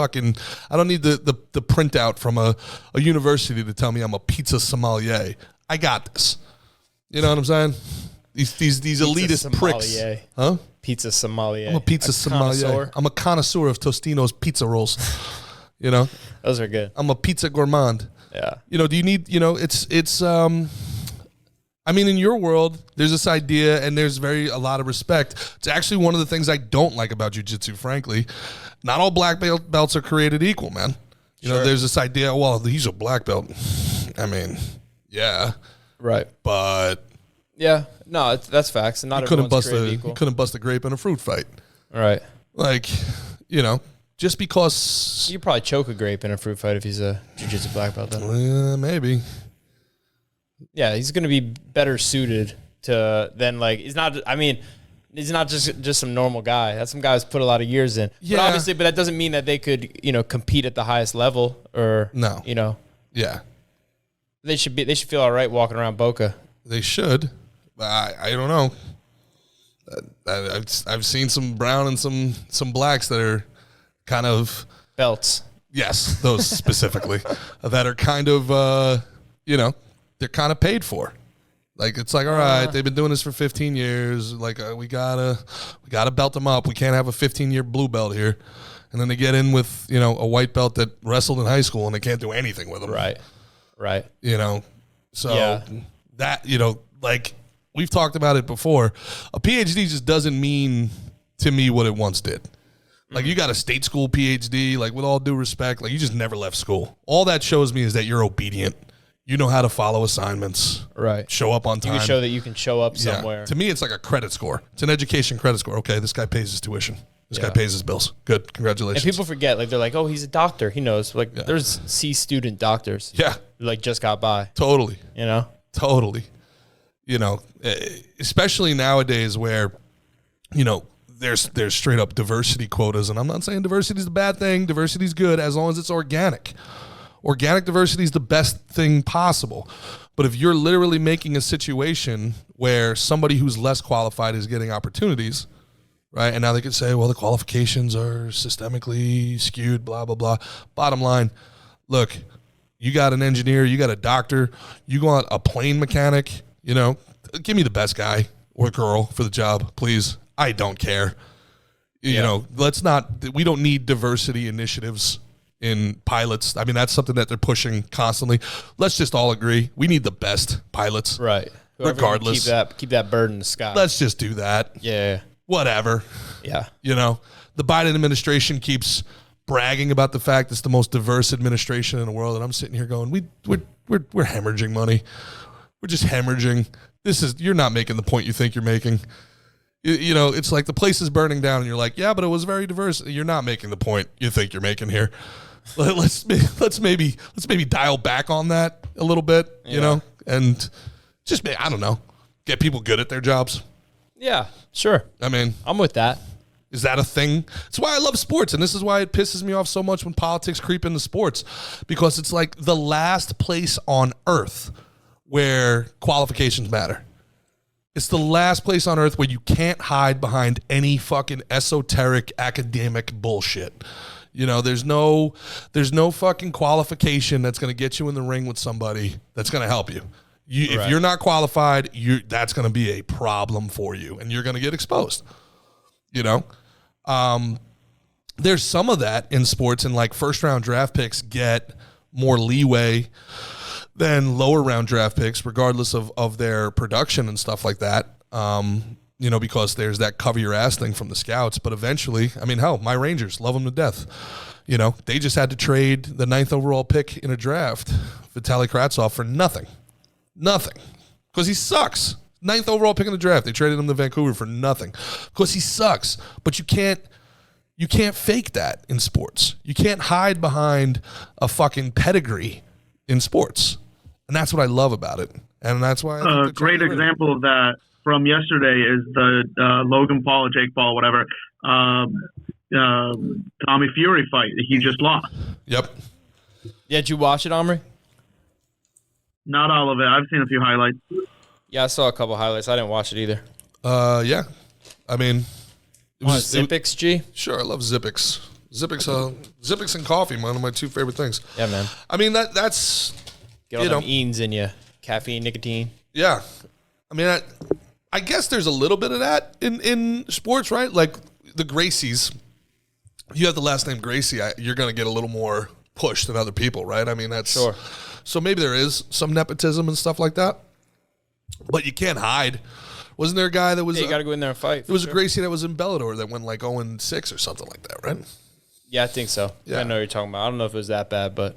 printout from a university to tell me I'm a pizza sommelier. I got this. You know what I'm saying? These elitist pricks. Huh? Pizza sommelier. I'm a pizza sommelier. Connoisseur. I'm a connoisseur of Tostino's pizza rolls. Those are good. I'm a pizza gourmand. Yeah. Do you need, it's I mean, in your world, there's this idea and there's a lot of respect. It's actually one of the things I don't like about jiu-jitsu, frankly. Not all black belts are created equal, man. There's this idea, well, he's a black belt. I mean, yeah. Right. But yeah, no, that's facts. And not everyone's created equal. You couldn't bust a grape in a fruit fight. Right. Like, just because you could probably choke a grape in a fruit fight if he's a jiu-jitsu black belt. Then. Maybe. Yeah, he's going to be better suited to than like he's not just some normal guy. That's some guy who's put a lot of years in. Yeah. But obviously, that doesn't mean that they could compete at the highest level or no. Yeah. They should feel all right walking around Boca. They should. I don't know. I've seen some brown and some blacks that are kind of belts. Yes, those specifically that are kind of they're kind of paid for. Like it's like, all right, they've been doing this for 15 years. Like we gotta belt them up. We can't have a 15-year blue belt here. And then they get in with a white belt that wrestled in high school and they can't do anything with them. Right. So that like we've talked about it before. A PhD just doesn't mean to me what it once did. Like, you got a state school PhD, like, with all due respect, like, you just never left school. All that shows me is that you're obedient. You know how to follow assignments. Right. Show up on time. You can show that you can show up somewhere. To me, it's like a credit score. It's an education credit score. Okay, this guy pays his tuition. This guy pays his bills. Good. Congratulations. And people forget, like, they're like, oh, he's a doctor. He knows. Like, there's C student doctors. Yeah. Who, like, just got by. Totally. You know? Totally. You know, especially nowadays where, you know, there's straight up diversity quotas, and I'm not saying diversity is a bad thing. Diversity is good as long as it's organic. Organic diversity is the best thing possible. But if you're literally making a situation where somebody who's less qualified is getting opportunities, right? And now they could say, well, the qualifications are systemically skewed, blah, blah, blah. Bottom line, look, you got an engineer, you got a doctor, you want a plane mechanic, you know, give me the best guy or girl for the job, please. I don't care. You know, we don't need diversity initiatives in pilots. I mean, that's something that they're pushing constantly. Let's just all agree. We need the best pilots. Right. Regardless. Keep that bird in the sky. Let's just do that. Yeah. Whatever. Yeah. You know, the Biden administration keeps bragging about the fact it's the most diverse administration in the world. And I'm sitting here going, we're hemorrhaging money. We're just hemorrhaging. You're not making the point you think you're making. You know, it's like the place is burning down and you're like, yeah, but it was very diverse. You're not making the point you think you're making here. Let's maybe dial back on that a little bit, you know, and just, I don't know, get people good at their jobs. Yeah, sure. I mean, I'm with that. Is that a thing? That's why I love sports, and this is why it pisses me off so much when politics creep into sports, because it's like the last place on earth where qualifications matter. It's the last place on earth where you can't hide behind any fucking esoteric academic bullshit. You know, there's no fucking qualification that's going to get you in the ring with somebody that's going to help you. If you're not qualified, that's going to be a problem for you, and you're going to get exposed. You know, there's some of that in sports, and like first round draft picks get more leeway than lower round draft picks, regardless of their production and stuff like that. You know, because there's that cover your ass thing from the scouts. But eventually, I mean, hell, my Rangers love them to death. You know, they just had to trade the 9th overall pick in a draft, Vitaly Kravtsov, for nothing. Because he sucks. 9th overall pick in the draft. They traded him to Vancouver for nothing because he sucks. But you can't fake that in sports. You can't hide behind a fucking pedigree in sports. And that's what I love about it. And that's why a great example of that from yesterday is the Logan Paul or Jake Paul, whatever, Tommy Fury fight. He just lost. Yep. Yeah, did you watch it, Omri? Not all of it. I've seen a few highlights. Yeah, I saw a couple highlights. I didn't watch it either. Yeah. I mean, Zippix, G? Sure, I love Zippix. Zippix and coffee, one of my two favorite things. Yeah, man. I mean, that's... Get all them enes in you. Caffeine, nicotine. Yeah. I mean, I guess there's a little bit of that in sports, right? Like the Gracies. You have the last name Gracie, you're going to get a little more push than other people, right? I mean, that's... Sure. So maybe there is some nepotism and stuff like that. But you can't hide. Wasn't there a guy that was... Yeah, you got to go in there and fight. There was a Gracie that was in Bellator that went like 0-6 or something like that, right? Yeah, I think so. Yeah. I know what you're talking about. I don't know if it was that bad, but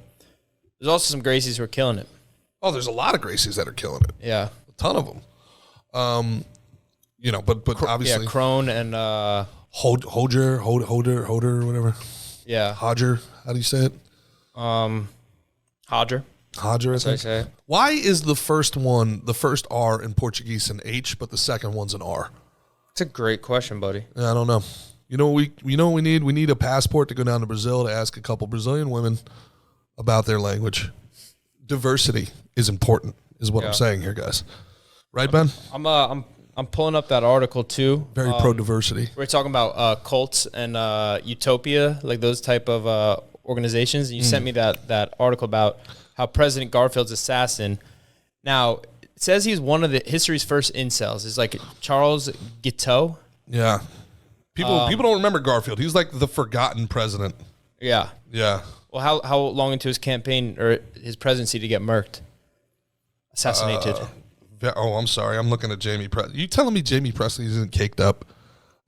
there's also some Gracies who are killing it. Oh, there's a lot of Gracies that are killing it. Yeah. A ton of them. You know, but obviously... Yeah, Crone and... Hoder, whatever. Yeah. Hodger, how do you say it? Hodger. Hodger, I think. That's how I say it. Why is the first R in Portuguese an H, but the second one's an R? It's a great question, buddy. I don't know. You know what we need? We need a passport to go down to Brazil to ask a couple Brazilian women about their language. Diversity is important, is what I'm saying here, guys. Right, Ben? I'm pulling up that article too. Very pro diversity. We're talking about cults and Utopia, like those type of organizations. And you sent me that article about how President Garfield's assassin. Now it says he's one of history's first incels. It's like Charles Guiteau. Yeah. People don't remember Garfield. He's like the forgotten president. Yeah. Yeah. Well, how long into his campaign or his presidency to get murked? Assassinated. Oh, I'm sorry. I'm looking at Jamie Presley. You telling me Jamie Presley isn't caked up?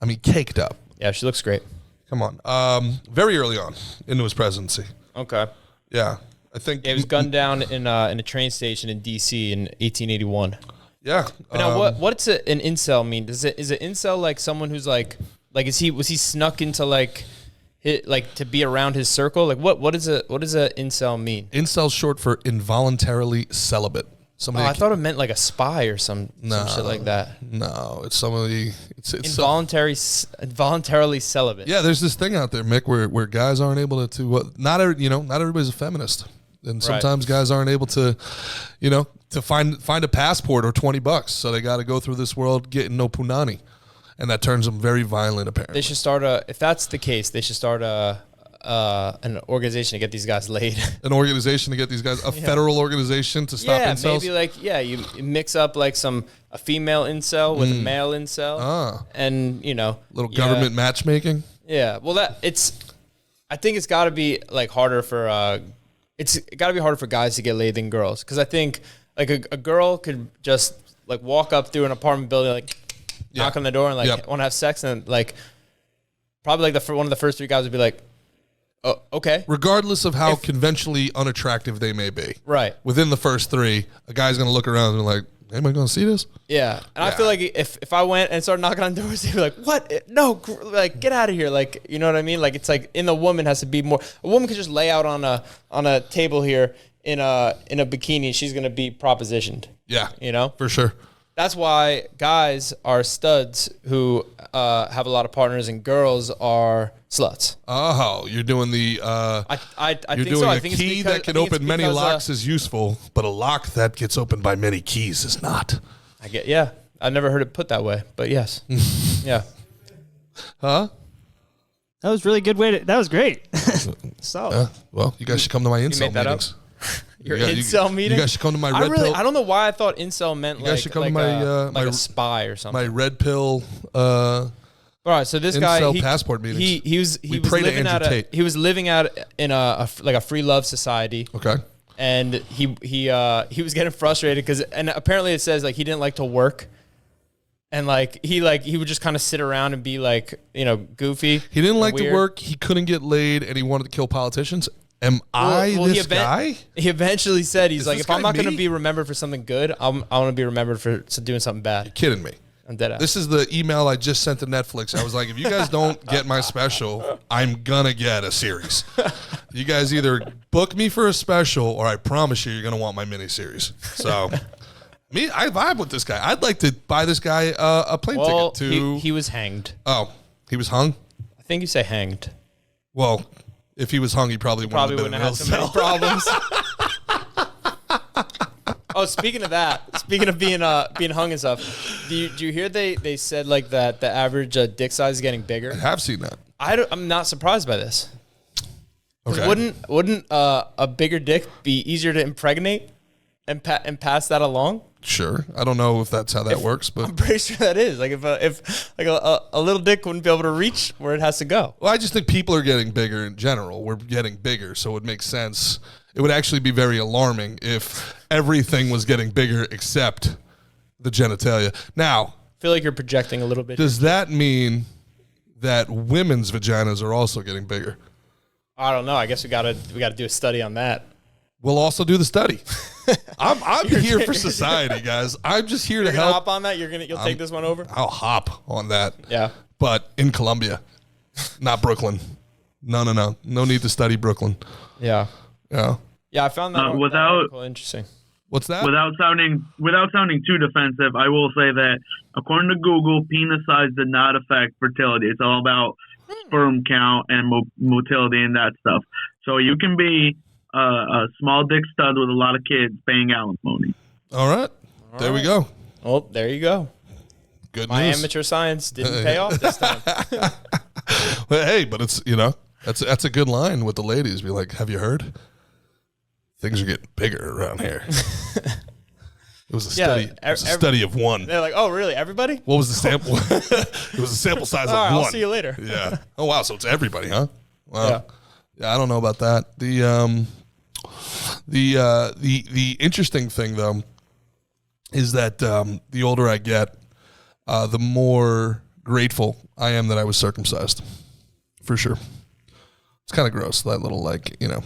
I mean, caked up. Yeah, she looks great. Come on. Very early on into his presidency. Okay. Yeah, I think he was gunned down in a train station in D.C. in 1881. Yeah. But now, what's an incel mean? Is an incel like someone who's like was he snuck into like to be around his circle? Like what does a incel mean? Incel's short for involuntarily celibate. Somebody I thought it meant like a spy or some shit like that. No, it's somebody. It's involuntarily celibate. Yeah, there's this thing out there, Mick, where guys aren't able to. Not everybody's a feminist, and sometimes guys aren't able to, to find a passport or $20, so they got to go through this world getting no punani, and that turns them very violent. Apparently, they should start if that's the case, they should start an organization to get these guys laid. An organization to get these guys, federal organization to stop incels? Maybe you mix up like a female incel with a male incel. And, little government matchmaking? Yeah. Well, I think it's got to be like harder for, guys to get laid than girls. Because I think like a girl could just like walk up through an apartment building, knock on the door and want to have sex. And like, probably like one of the first three guys would be like, oh, okay. Regardless of how conventionally unattractive they may be. Right. Within the first three, a guy's going to look around and be like, am I going to see this? Yeah. And I feel like if I went and started knocking on doors, they'd be like, what? No, like, get out of here. Like, you know what I mean? Like, it's like in the woman has to be more. A woman could just lay out on a table here in a bikini and she's going to be propositioned. Yeah. For sure. That's why guys are studs who have a lot of partners and girls are sluts. Oh, you're doing the. I you're think doing so. a key that can open many locks is useful, but a lock that gets opened by many keys is not. Yeah. I've never heard it put that way, but yes. Yeah. Huh? That was really good way. That was great. Solid. Well, you guys should come to my incel meetings. Your incel meeting? You guys should come to my red pill. I don't know why I thought incel meant you guys should come to my like a spy or something. My red pill. All right, so this guy, passport meetings. He was living out in a free love society. Okay. And he was getting frustrated and apparently it says like he didn't like to work. And he would just kind of sit around and be like, goofy. He didn't like to work, he couldn't get laid, and he wanted to kill politicians. Am I this guy? He eventually said, he's like, if I'm not going to be remembered for something good, I want to be remembered for doing something bad. You're kidding me. I'm dead ass. This is the email I just sent to Netflix. I was like, if you guys don't get my special, I'm going to get a series. You guys either book me for a special or I promise you're going to want my miniseries. So, I vibe with this guy. I'd like to buy this guy a plane ticket to... He was hanged. Oh, he was hung? I think you say hanged. Well... If he was hung, he probably wouldn't have had so many problems. Oh, speaking of that, speaking of being hung and stuff, do you hear they said like that the average dick size is getting bigger? I have seen that. I'm not surprised by this. Okay. Wouldn't a bigger dick be easier to impregnate and pass that along? Sure. I don't know if that's how that works, but I'm pretty sure that is. Like if a little dick wouldn't be able to reach where it has to go. Well, I just think people are getting bigger in general. We're getting bigger, so it makes sense. It would actually be very alarming if everything was getting bigger except the genitalia. Now, I feel like you're projecting a little bit. Does that mean that women's vaginas are also getting bigger? I don't know. I guess we gotta do a study on that. We'll also do the study. I'm here for society, guys. I'm just here to help. Hop on that. You'll take this one over. I'll hop on that. Yeah, but in Columbia, not Brooklyn. No. No need to study Brooklyn. Yeah. Yeah. I found that article interesting. What's that? Without sounding too defensive, I will say that according to Google, penis size did not affect fertility. It's all about sperm count and motility and that stuff. So you can be a small dick stud with a lot of kids paying alimony. All right. There we go. Oh, there you go. Good My news. amateur science didn't pay off this time. Well, hey, but it's that's a good line with the ladies. Be like, have you heard? Things are getting bigger around here. It was a study. It was a study of one. They're like, oh, really? Everybody? What was the sample? It was a sample size of one. I'll see you later. Yeah. Oh wow. So it's everybody, huh? Wow. Yeah. I don't know about that. The interesting thing though is that the older I get, the more grateful I am that I was circumcised. For sure. It's kind of gross, that little, yeah.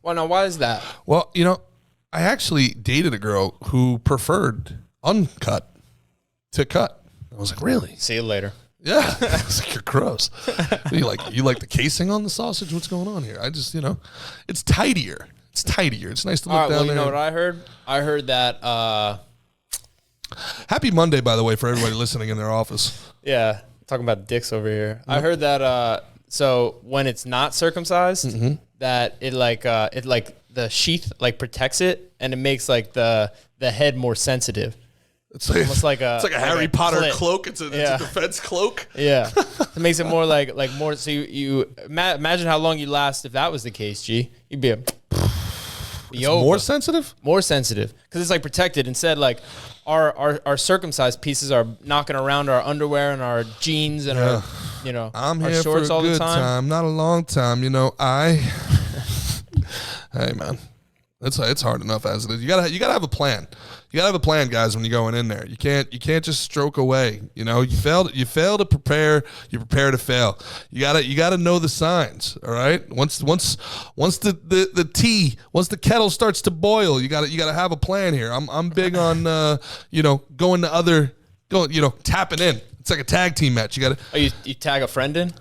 Well, now, why is that? Well, I actually dated a girl who preferred uncut to cut. I was like, really? See you later. Yeah. I was like, you're gross. you like the casing on the sausage? What's going on here? I just, it's tidier. It's tidier. It's nice to look down there. You know what I heard? I heard that. Happy Monday, by the way, for everybody listening in their office. Yeah, talking about dicks over here. I heard that. So when it's not circumcised, that it the sheath protects it, and it makes the head more sensitive. It's like a Harry Potter cloak. It's a defense cloak. Yeah, it makes it more like more. So you imagine how long you last if that was the case. G, you'd be more sensitive. More sensitive because it's protected. Instead, our circumcised pieces are knocking around our underwear and our jeans and our I'm our here shorts for a all good the time. Not a long time. Hey man, it's hard enough as it is. You gotta have a plan. You gotta have a plan, guys, when you're going in there. You can't just stroke away. You fail to prepare, you prepare to fail. You gotta know the signs, all right? Once the kettle starts to boil, you gotta have a plan here. I'm big on tapping in. It's like a tag team match. You tag a friend in?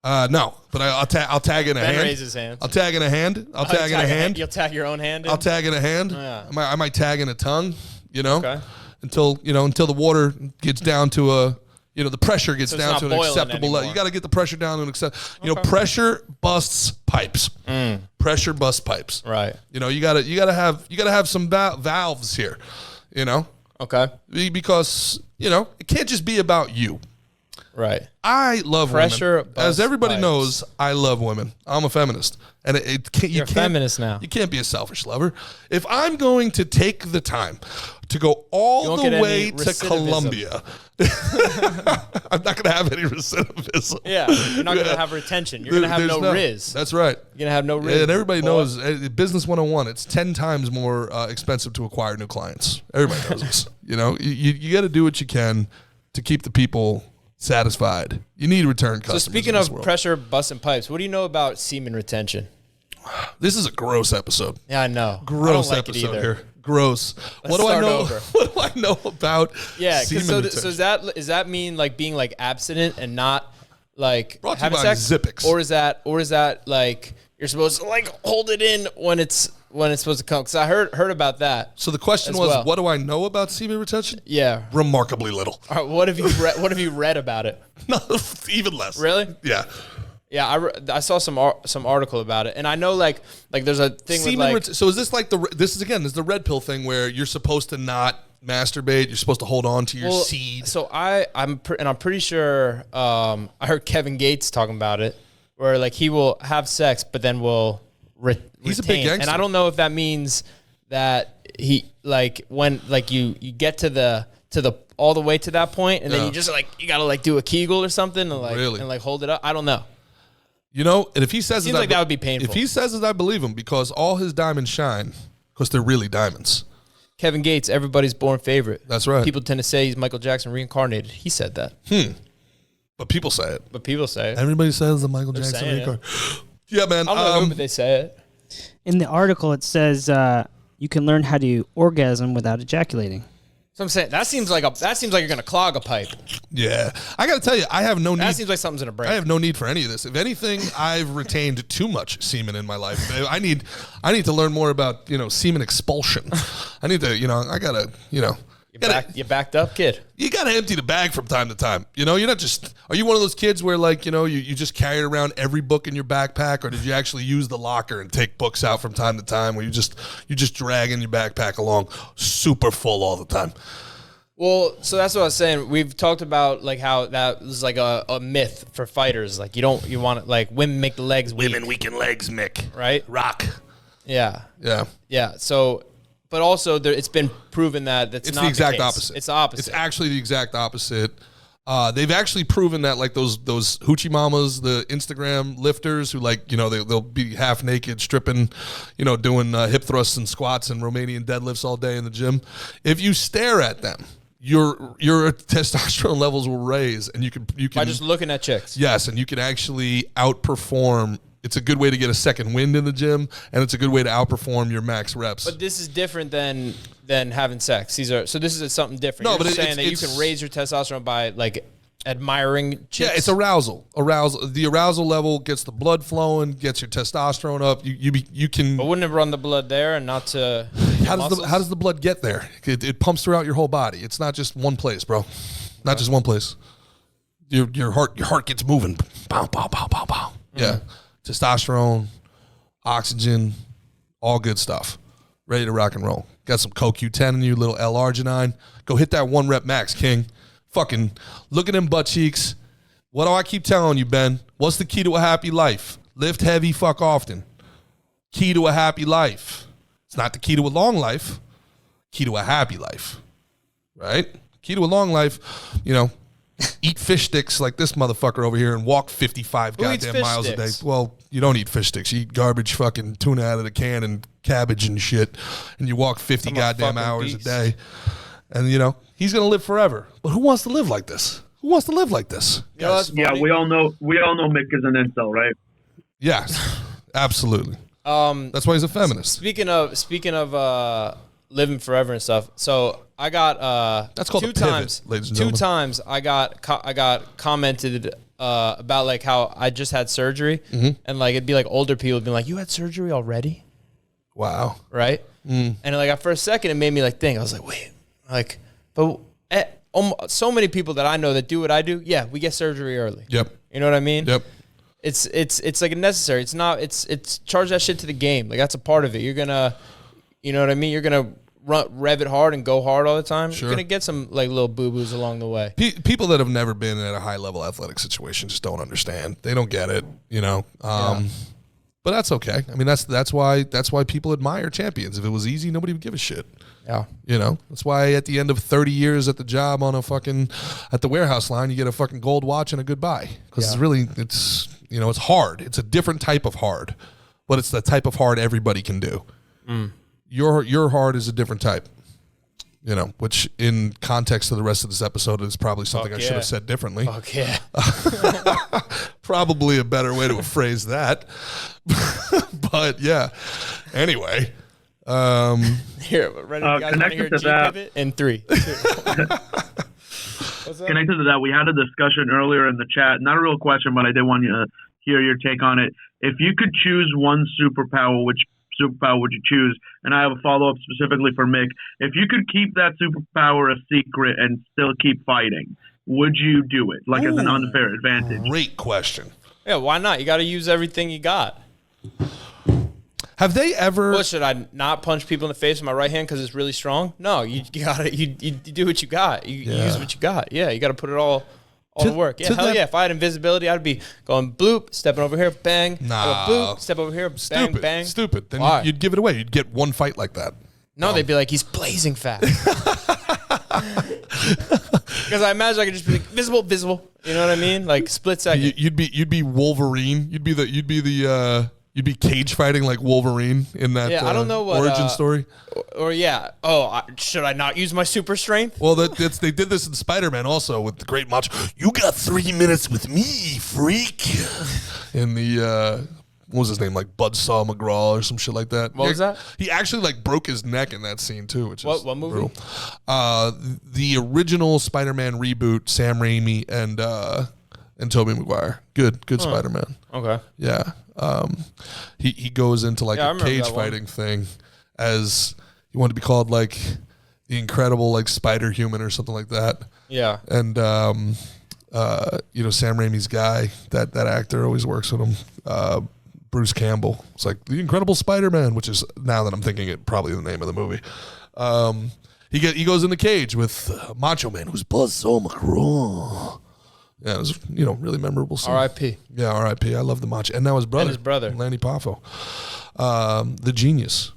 No, but I'll tag in a hand. Ben raise his hand. I'll tag in a hand. I'll tag in a hand. You'll tag your own hand in? I'll tag in a hand. Oh, yeah. I might tag in a tongue, Okay. until the water gets down to the pressure gets down to an acceptable level. You got to get the pressure down to an acceptable. Pressure busts pipes. Pressure busts pipes. Right. You gotta have some valves here. Okay. Because it can't just be about you. Right. I love pressure women. As everybody pipes. knows, I love women. I'm a feminist. And You're a feminist now. You can't be a selfish lover. If I'm going to take the time to go all the way to Colombia, I'm not going to have any recidivism. Yeah, you're not going to have retention. You're going to have no riz. That's right. You're going to have no riz. And everybody knows, Business 101, it's 10 times more expensive to acquire new clients. Everybody knows this. You got to do what you can to keep the people satisfied. You need return customers. So speaking of pressure busting pipes, what do you know about semen retention? This is a gross episode. Yeah, I know. Gross I don't like episode it either. here. Gross. What do I know? What do I know about semen retention? So does that mean being abstinent and not brought to having you by sex? Zippix. Or is that you're supposed to hold it in when it's supposed to come? Because I heard about that. So the question was, what do I know about semen retention? Yeah, remarkably little. All right, what have you read about it? No, even less. Really? Yeah. Yeah, I saw some article about it, and I know there's a thing semen with so is this this is the red pill thing where you're supposed to not masturbate, you're supposed to hold on to your seed. So I'm pretty sure I heard Kevin Gates talking about it, where he will have sex but then will he's retain. A big gangster. And I don't know if that means that he when you get to the all the way to that point, and then you just you gotta do a Kegel or something and really? and hold it up. I don't know. And if he says it, that would be painful. If he says it, I believe him, because all his diamonds shine because they're really diamonds. Kevin Gates, everybody's born favorite. That's right. People tend to say he's Michael Jackson reincarnated. He said that. But people say it. Everybody says the Michael Jackson reincarnated. Yeah, man. I don't know who, but they say it. In the article, it says you can learn how to orgasm without ejaculating. So I'm saying that seems like you're gonna clog a pipe. Yeah, I got to tell you, I have no need. That seems like something's gonna break. I have no need for any of this. If anything, I've retained too much semen in my life. I need to learn more about semen expulsion. I need to I gotta You backed up, kid. You gotta empty the bag from time to time. You're not just. Are you one of those kids where you just carried around every book in your backpack, or did you actually use the locker and take books out from time to time, where you just dragging your backpack along super full all the time? Well, so that's what I was saying. We've talked about how that was a myth for fighters. You want it women make the legs weak. Women weaken legs, Mick. Right? Rock. Yeah. Yeah. Yeah. So. But also, it's been proven that it's not the exact case. opposite. It's the opposite. It's actually the exact opposite. They've actually proven that like those hoochie mamas, the Instagram lifters who like, they'll be half naked, stripping, doing hip thrusts and squats and Romanian deadlifts all day in the gym. If you stare at them, your testosterone levels will raise, and you can by just looking at chicks. Yes, and you can actually outperform. It's a good way to get a second wind in the gym, and it's a good way to outperform your max reps. But this is different than having sex. This is something different. No, You're but just saying that you can raise your testosterone by like admiring chicks. Yeah, it's arousal. The arousal level gets the blood flowing, gets your testosterone up. You can. But wouldn't it run the blood there and not to? How does the blood get there? It pumps throughout your whole body. It's not just one place, bro. Not just one place. Your heart gets moving. Pow, pow, pow, pow, pow. Yeah, testosterone, oxygen, all good stuff. Ready to rock and roll. Got some CoQ10 in you, little L-arginine. Go hit that 1 rep max, king. Fucking look at them butt cheeks. What do I keep telling you, Ben? What's the key to a happy life? Lift heavy, fuck often. Key to a happy life. It's not the key to a long life. Key to a happy life. Right? Key to a long life, eat fish sticks like this motherfucker over here and walk 55 goddamn miles a day. Well, you don't eat fish sticks. You eat garbage fucking tuna out of the can and cabbage and shit. And you walk 50 goddamn hours a day. And, he's going to live forever. But who wants to live like this? Who wants to live like this? Yeah, we all know Mick is an incel, right? Yes, absolutely. That's why he's a feminist. Speaking of living forever and stuff. So I got that's called 2 a pivot, times. ladies and 2 gentlemen. times I got commented about like how I just had surgery, and like it'd be like older people being like, "You had surgery already?" Wow. Right. And like for a second, it made me like think. I was like, wait, like, but so many people that I know that do what I do, yeah, we get surgery early. Yep. You know what I mean? Yep. It's like a necessary. It's not. It's charge that shit to the game. Like that's a part of it. You're gonna, you know what I mean? You're gonna rev it hard and go hard all the time. Sure. You're gonna get some like little boo boos along the way. People that have never been in a high level athletic situation just don't understand. They don't get it. But that's okay. I mean, that's why people admire champions. If it was easy, nobody would give a shit. Yeah. That's why at the end of 30 years at the job at the warehouse line, you get a fucking gold watch and a goodbye. Because it's hard. It's a different type of hard, but it's the type of hard everybody can do. Your hard is a different type. Which in context of the rest of this episode is probably something I should have said differently. Fuck yeah. Probably a better way to phrase that. But yeah. Anyway. Here, ready to connected to that. Pivot in 3, 2. Connected to that, we had a discussion earlier in the chat. Not a real question, but I did want you to hear your take on it. If you could choose one superpower, which superpower would you choose? And I have a follow-up specifically for Mick. If you could keep that superpower a secret and still keep fighting, would you do it? Like as an unfair advantage? Great question. Yeah, why not? You got to use everything you got. Have they ever? Well, should I not punch people in the face with my right hand because it's really strong? No, you gotta you do what you got. You use what you got. Yeah, you got to put it all to work. Yeah, hell yeah. If I had invisibility, I'd be going bloop, stepping over here, bang. Nah, bloop, step over here, bang, bang. Stupid. Then you'd give it away. You'd get one fight like that. No, they'd be like, he's blazing fast. Because I imagine I could just be like visible. You know what I mean? Like split second. You'd be Wolverine. You'd be cage fighting like Wolverine in that I don't know what, origin story. Should I not use my super strength? Well, they did this in Spider-Man also with the great macho. You got 3 minutes with me, freak. In the what was his name, like Buzzsaw McGraw or some shit like that. What was that? He actually like broke his neck in that scene too. Which is what movie? The original Spider-Man reboot, Sam Raimi and Tobey Maguire. Good Spider-Man. Okay. Yeah. He goes into like a cage fighting thing as he wanted to be called like the Incredible like Spider Human or something like that. Yeah. And Sam Raimi's guy, that actor always works with him. Bruce Campbell. It's like the Incredible Spider-Man, which is, now that I'm thinking it, probably the name of the movie. He goes in the cage with Macho Man, who's Buzzsaw McGraw. Yeah, it was, really memorable scene. R.I.P. Yeah, R.I.P. I love the Macho. And now his brother. Lanny Poffo. The genius.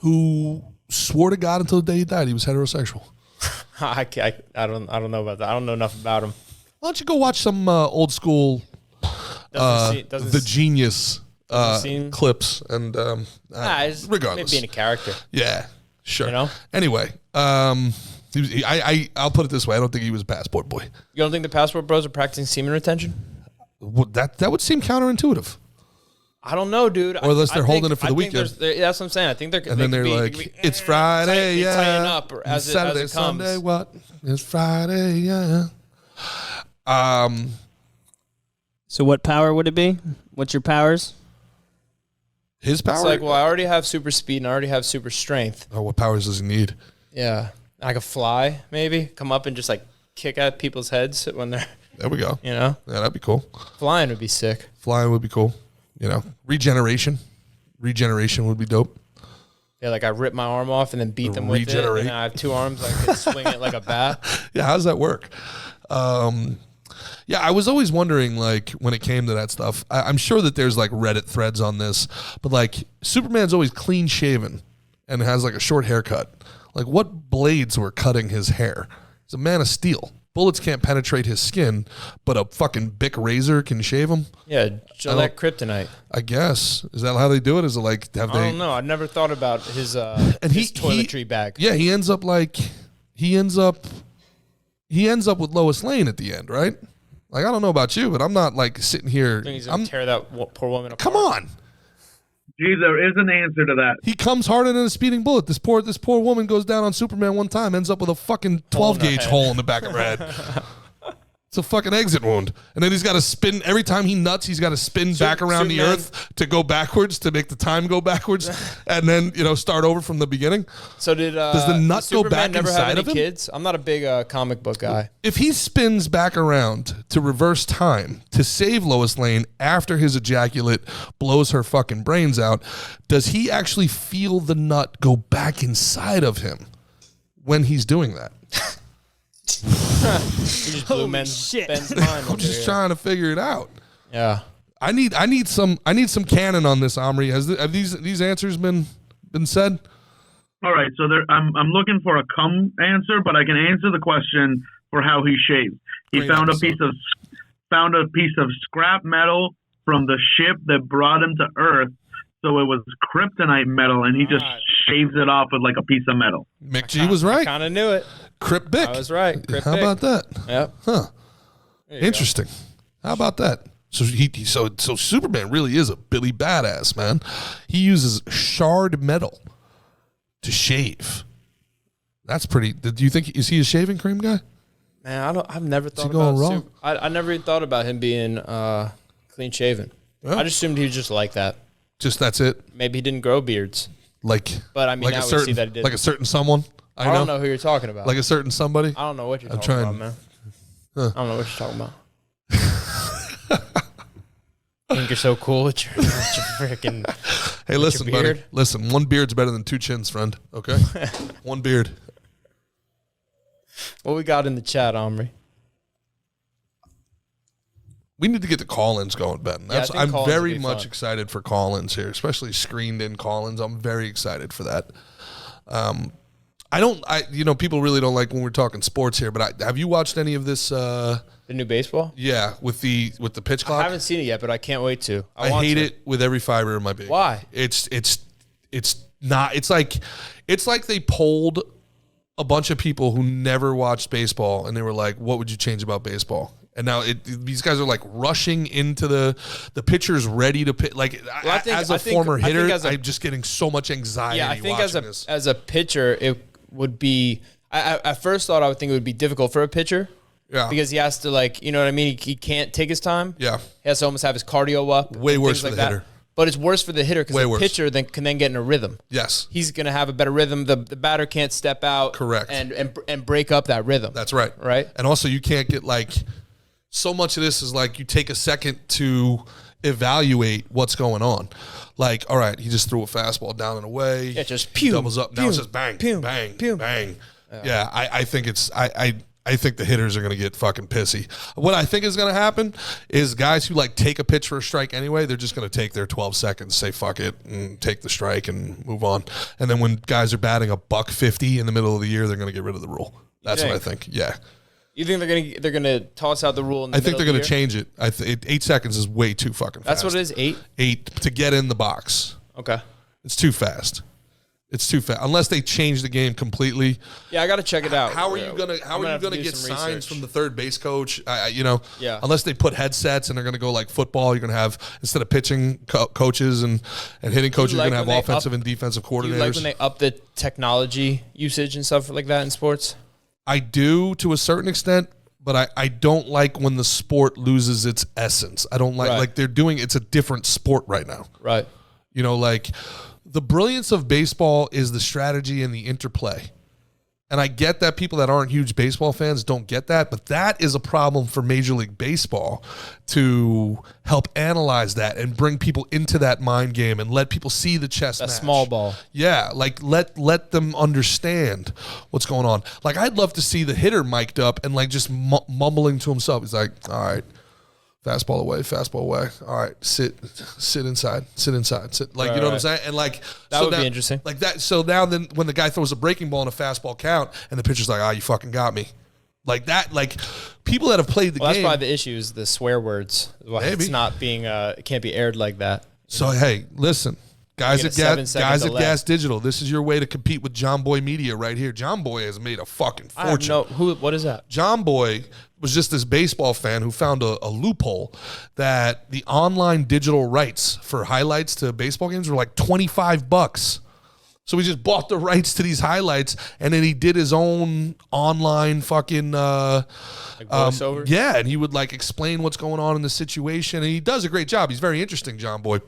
Who swore to God until the day he died he was heterosexual. I don't know about that. I don't know enough about him. Why don't you go watch some old school The Genius clips and regardless. Maybe being a character. Yeah, sure. You know? Anyway, I'll put it this way. I don't think he was a passport boy. You don't think the passport bros are practicing semen retention? Well, that would seem counterintuitive. I don't know, dude. Or unless they're holding it for the weekend. That's what I'm saying. I think they're. And then they're like, "It's Friday, yeah." Tighten up as Saturday, it comes. Sunday, what? It's Friday, yeah. So what power would it be? What's your powers? His power? It's like, well, I already have super speed and I already have super strength. Oh, what powers does he need? Yeah, I could fly, maybe come up and just like kick at people's heads when they're. There we go. You know? Yeah, that'd be cool. Flying would be sick. Flying would be cool. You know, regeneration would be dope. Yeah, like I rip my arm off and then beat them with it. And then I have two arms, I could swing it like a bat. Yeah, how does that work? Yeah, I was always wondering, like, when it came to that stuff, I'm sure that there's, like, Reddit threads on this, but, like, Superman's always clean-shaven and has, like, a short haircut. Like, what blades were cutting his hair? He's a man of steel. Bullets can't penetrate his skin, but a fucking Bic razor can shave him? Yeah, Gillette Kryptonite. I guess. Is that how they do it? Is it like, have they... I don't know. I never thought about his toiletry bag. Yeah, he ends up with Lois Lane at the end, right? Like, I don't know about you, but I'm not, like, sitting here... He's going to tear that poor woman apart. Come on! Gee, there is an answer to that. He comes harder than a speeding bullet. This poor woman goes down on Superman one time, ends up with a fucking 12-gauge hole in the back of her head. It's a fucking exit wound. And then he's got to spin. Every time he nuts, he's got to spin back around the earth to go backwards, to make the time go backwards, and then, start over from the beginning. So does the nut go back never inside have any of him? Kids? I'm not a big comic book guy. If he spins back around to reverse time to save Lois Lane after his ejaculate blows her fucking brains out, does he actually feel the nut go back inside of him when he's doing that? You just blew Ben's mind. I'm just trying to figure it out. Yeah. I need some canon on this, Omri. Have these answers been said? All right, so I'm looking for a cum answer, but I can answer the question for how he shaved. He found a piece of scrap metal from the ship that brought him to Earth. So it was kryptonite metal, and he just shaves it off with like a piece of metal. Mick G was right. Kind of knew it. Crypt Bic. I was right. How about that? Yep. Huh. Interesting. Go. How about that? So so Superman really is a Billy badass, man. He uses shard metal to shave. That's pretty. Do you think is he a shaving cream guy? Man, I've never thought about raw. I never even thought about him being clean shaven. Yeah. I just assumed he was just like that. Just that's it. Maybe he didn't grow beards. But I mean, now we see that he did. Like a certain someone. I don't know who you're talking about. Like a certain somebody. I don't know what you're talking about, man. Huh. I don't know what you're talking about. I think you're so cool with your freaking. Hey, listen, buddy. Listen, one beard's better than two chins, friend. Okay, one beard. What we got in the chat, Omri? We need to get the call-ins going, Ben. I'm very much excited for call-ins here, especially screened-in call-ins. I'm very excited for that. People really don't like when we're talking sports here, but have you watched any of this? The new baseball? Yeah, with the pitch clock. I haven't seen it yet, but I can't wait to. I hate it with every fiber of my being. Why? It's not. It's like they polled a bunch of people who never watched baseball, and they were like, "What would you change about baseball?" And now these guys are like rushing into the pitcher's ready to pitch. Like, well, as a former hitter, I'm just getting so much anxiety. Yeah, I think as a pitcher, it would be. I at first thought I would think it would be difficult for a pitcher. Yeah. Because he has to you know what I mean? He can't take his time. Yeah. He has to almost have his cardio up. Way worse for the hitter. But it's worse for the hitter because the pitcher can then get in a rhythm. Yes. He's going to have a better rhythm. The batter can't step out. Correct. And break up that rhythm. That's right. Right. And also you can't get so much of this is you take a second to evaluate what's going on. Like, all right, he just threw a fastball down and away. Yeah, just pew. Doubles up. Now it's just bang, pew, bang, pew. Bang. Yeah, I think I think the hitters are going to get fucking pissy. What I think is going to happen is guys who take a pitch for a strike anyway, they're just going to take their 12 seconds, say fuck it, and take the strike and move on. And then when guys are batting $150 in the middle of the year, they're going to get rid of the rule. That's what I think. Yeah. You think they're gonna toss out the rule? In the I think they're gonna year? change it. 8 seconds is way too fucking fast. That's what it is. 8. 8 to get in the box. Okay. It's too fast. It's too fast. Unless they change the game completely. Yeah, I got to check it out. How are you gonna get signs research from the third base coach? Yeah. Unless they put headsets and they're gonna go like football, you're gonna have instead of pitching coaches and hitting coaches, you're gonna have offensive and defensive coordinators. Do you like when they up the technology usage and stuff like that in sports? I do to a certain extent. But I don't like when the sport loses its essence. I don't like they're doing. It's a different sport right now. Right. Like the brilliance of baseball is the strategy and the interplay. And I get that people that aren't huge baseball fans don't get that, but that is a problem for Major League Baseball to help analyze that and bring people into that mind game and let people see the chess match. Small ball. Yeah, like let them understand what's going on. Like I'd love to see the hitter mic'd up and like just mumbling to himself. He's like, all right, fastball away. All right, sit inside. Like, you know what I'm saying? And like that would be interesting. Like that. So now then, when the guy throws a breaking ball in a fastball count, and the pitcher's like, you fucking got me. Like that. Like people that have played the game. That's probably the issue is the swear words. Why it's not being. It can't be aired like that. So hey, listen. Guys at Gas Digital, this is your way to compete with John Boy Media right here. John Boy has made a fucking fortune. What is that? John Boy was just this baseball fan who found a loophole that the online digital rights for highlights to baseball games were like $25. So he just bought the rights to these highlights, and then he did his own online fucking voiceover. Yeah, and he would like explain what's going on in the situation, and he does a great job. He's very interesting, John Boy.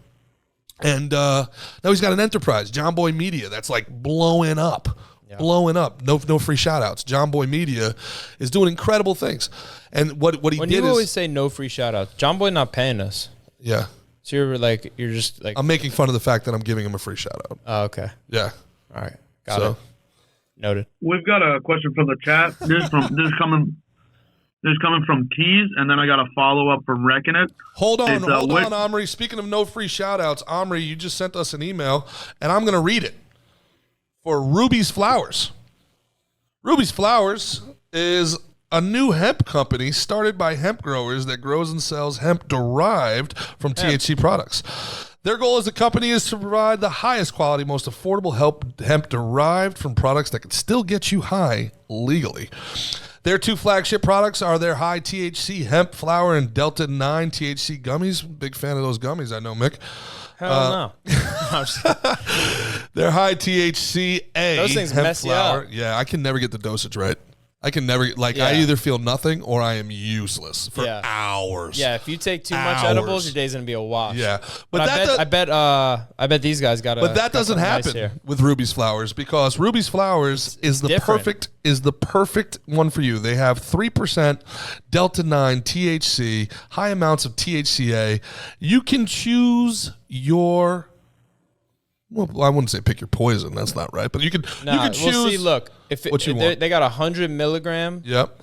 And now he's got an enterprise, John Boy Media, that's like blowing up. No free shout outs. John Boy Media is doing incredible things. And what he did is... When you always say no free shout outs, John Boy not paying us. Yeah. So you're just like... I'm making fun of the fact that I'm giving him a free shout out. Oh, okay. Yeah. All right. Got it. Noted. We've got a question from the chat. This is coming from Tease, and then I got a follow-up from Wrecking It. Hold on, Omri. Speaking of no free shout-outs, Omri, you just sent us an email, and I'm going to read it. For Ruby's Flowers. Ruby's Flowers is a new hemp company started by hemp growers that grows and sells hemp derived from THC products. Their goal as a company is to provide the highest quality, most affordable hemp derived from products that can still get you high legally. Their 2 flagship products are their high THC hemp flower and Delta 9 THC gummies. Big fan of those gummies, I know, Mick. Hell no. Their high THC those things hemp mess flower. you up. Yeah, I can never get the dosage right. I can never, I either feel nothing or I am useless for hours. Yeah, if you take too much edibles, your day's going to be a wash. Yeah. But I bet these guys got But that doesn't happen with Ruby's Flowers because Ruby's Flowers is the perfect one for you. They have 3% Delta 9 THC, high amounts of THCA. You can choose your... Well, I wouldn't say pick your poison. That's not right. But you can choose. Well, see, look, if what you want. They got 100 milligram. Yep.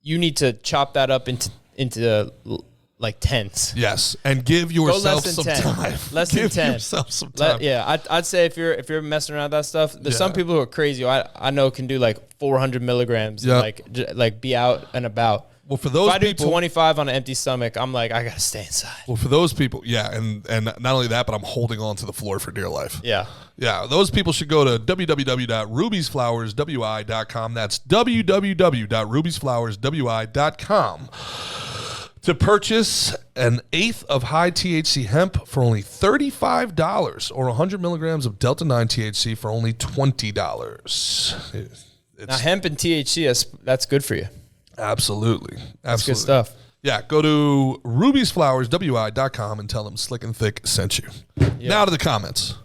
You need to chop that up into like tenths. Yes, and give yourself some 10. time. Less than 10. Give yourself some time. I'd say if you're messing around with that stuff, there's some people who are crazy. I know can do like 400 milligrams. And like be out and about. Well, for those people, if I do 25 on an empty stomach, I'm like, I gotta stay inside. Well, for those people, and not only that, but I'm holding on to the floor for dear life. Yeah. Those people should go to www.rubiesflowerswi.com. That's www.rubiesflowerswi.com to purchase an eighth of high THC hemp for only $35 or 100 milligrams of Delta 9 THC for only $20. Now, hemp and THC, that's good for you. Absolutely. That's good stuff. Yeah, go to rubiesflowerswi.com and tell them Slick and Thick sent you. Yeah. Now to the comments.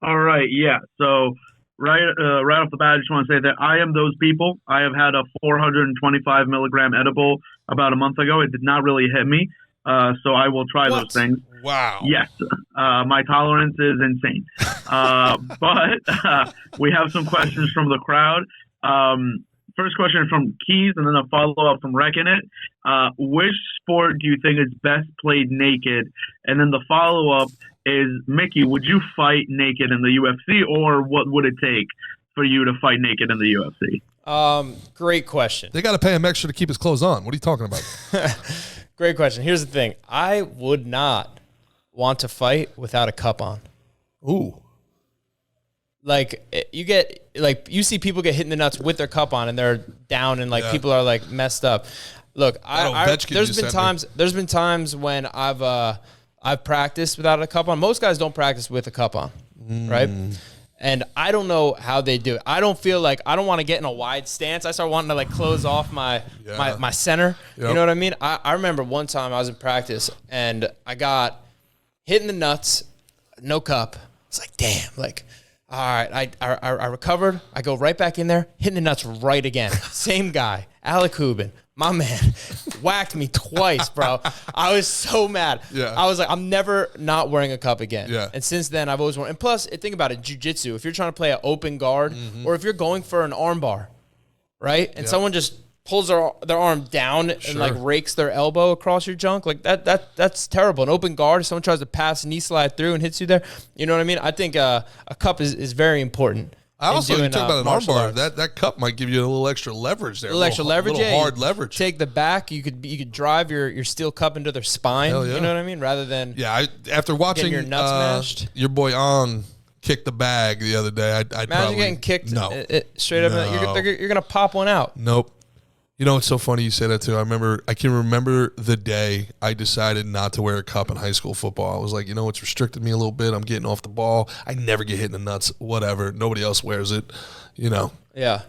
All right, yeah. So right off the bat, I just want to say that I am those people. I have had a 425 milligram edible about a month ago. It did not really hit me, so I will try those things. Wow. Yes, my tolerance is insane. But we have some questions from the crowd. First question from Keys, and then a follow-up from Wrecking It. Which sport do you think is best played naked? And then the follow-up is, Mickey, would you fight naked in the UFC, or what would it take? for you to fight naked in the UFC? Great question. They got to pay him extra to keep his clothes on. What are you talking about? Great question. Here's the thing. I would not want to fight without a cup on. Ooh. Like you see people get hit in the nuts with their cup on and they're down and people are like messed up. Look, there's been times when I've practiced without a cup on. Most guys don't practice with a cup on, right? And I don't know how they do it. I don't feel like I don't want to get in a wide stance. I start wanting to like close off my center. Yep. You know what I mean? I remember one time I was in practice and I got hit in the nuts, no cup. It's like, damn, like, all right, I recovered. I go right back in there, hitting the nuts right again. Same guy, Alec Hubin, my man, whacked me twice, bro. I was so mad. Yeah. I was like, I'm never not wearing a cup again. Yeah. And since then, I've always worn. And plus, think about it, jiu-jitsu. If you're trying to play an open guard, or if you're going for an arm bar, right, and someone just pulls their arm down and like rakes their elbow across your junk, like that's terrible. An open guard, if someone tries to pass knee slide through and hits you there, you know what I mean? I think a cup is very important. I also, you talk about an arm bar, that cup might give you a little extra leverage there. A little extra leverage, hard leverage. Take the back, you could drive your steel cup into their spine, you know what I mean? Rather than after watching your nuts mashed. Your boy Ong kick the bag the other day, I'd imagine probably getting kicked straight up. No. You're gonna pop one out. Nope. You know, it's so funny you say that too. I can remember the day I decided not to wear a cup in high school football. I was like, it's restricted me a little bit. I'm getting off the ball. I never get hit in the nuts, whatever. Nobody else wears it, Yeah.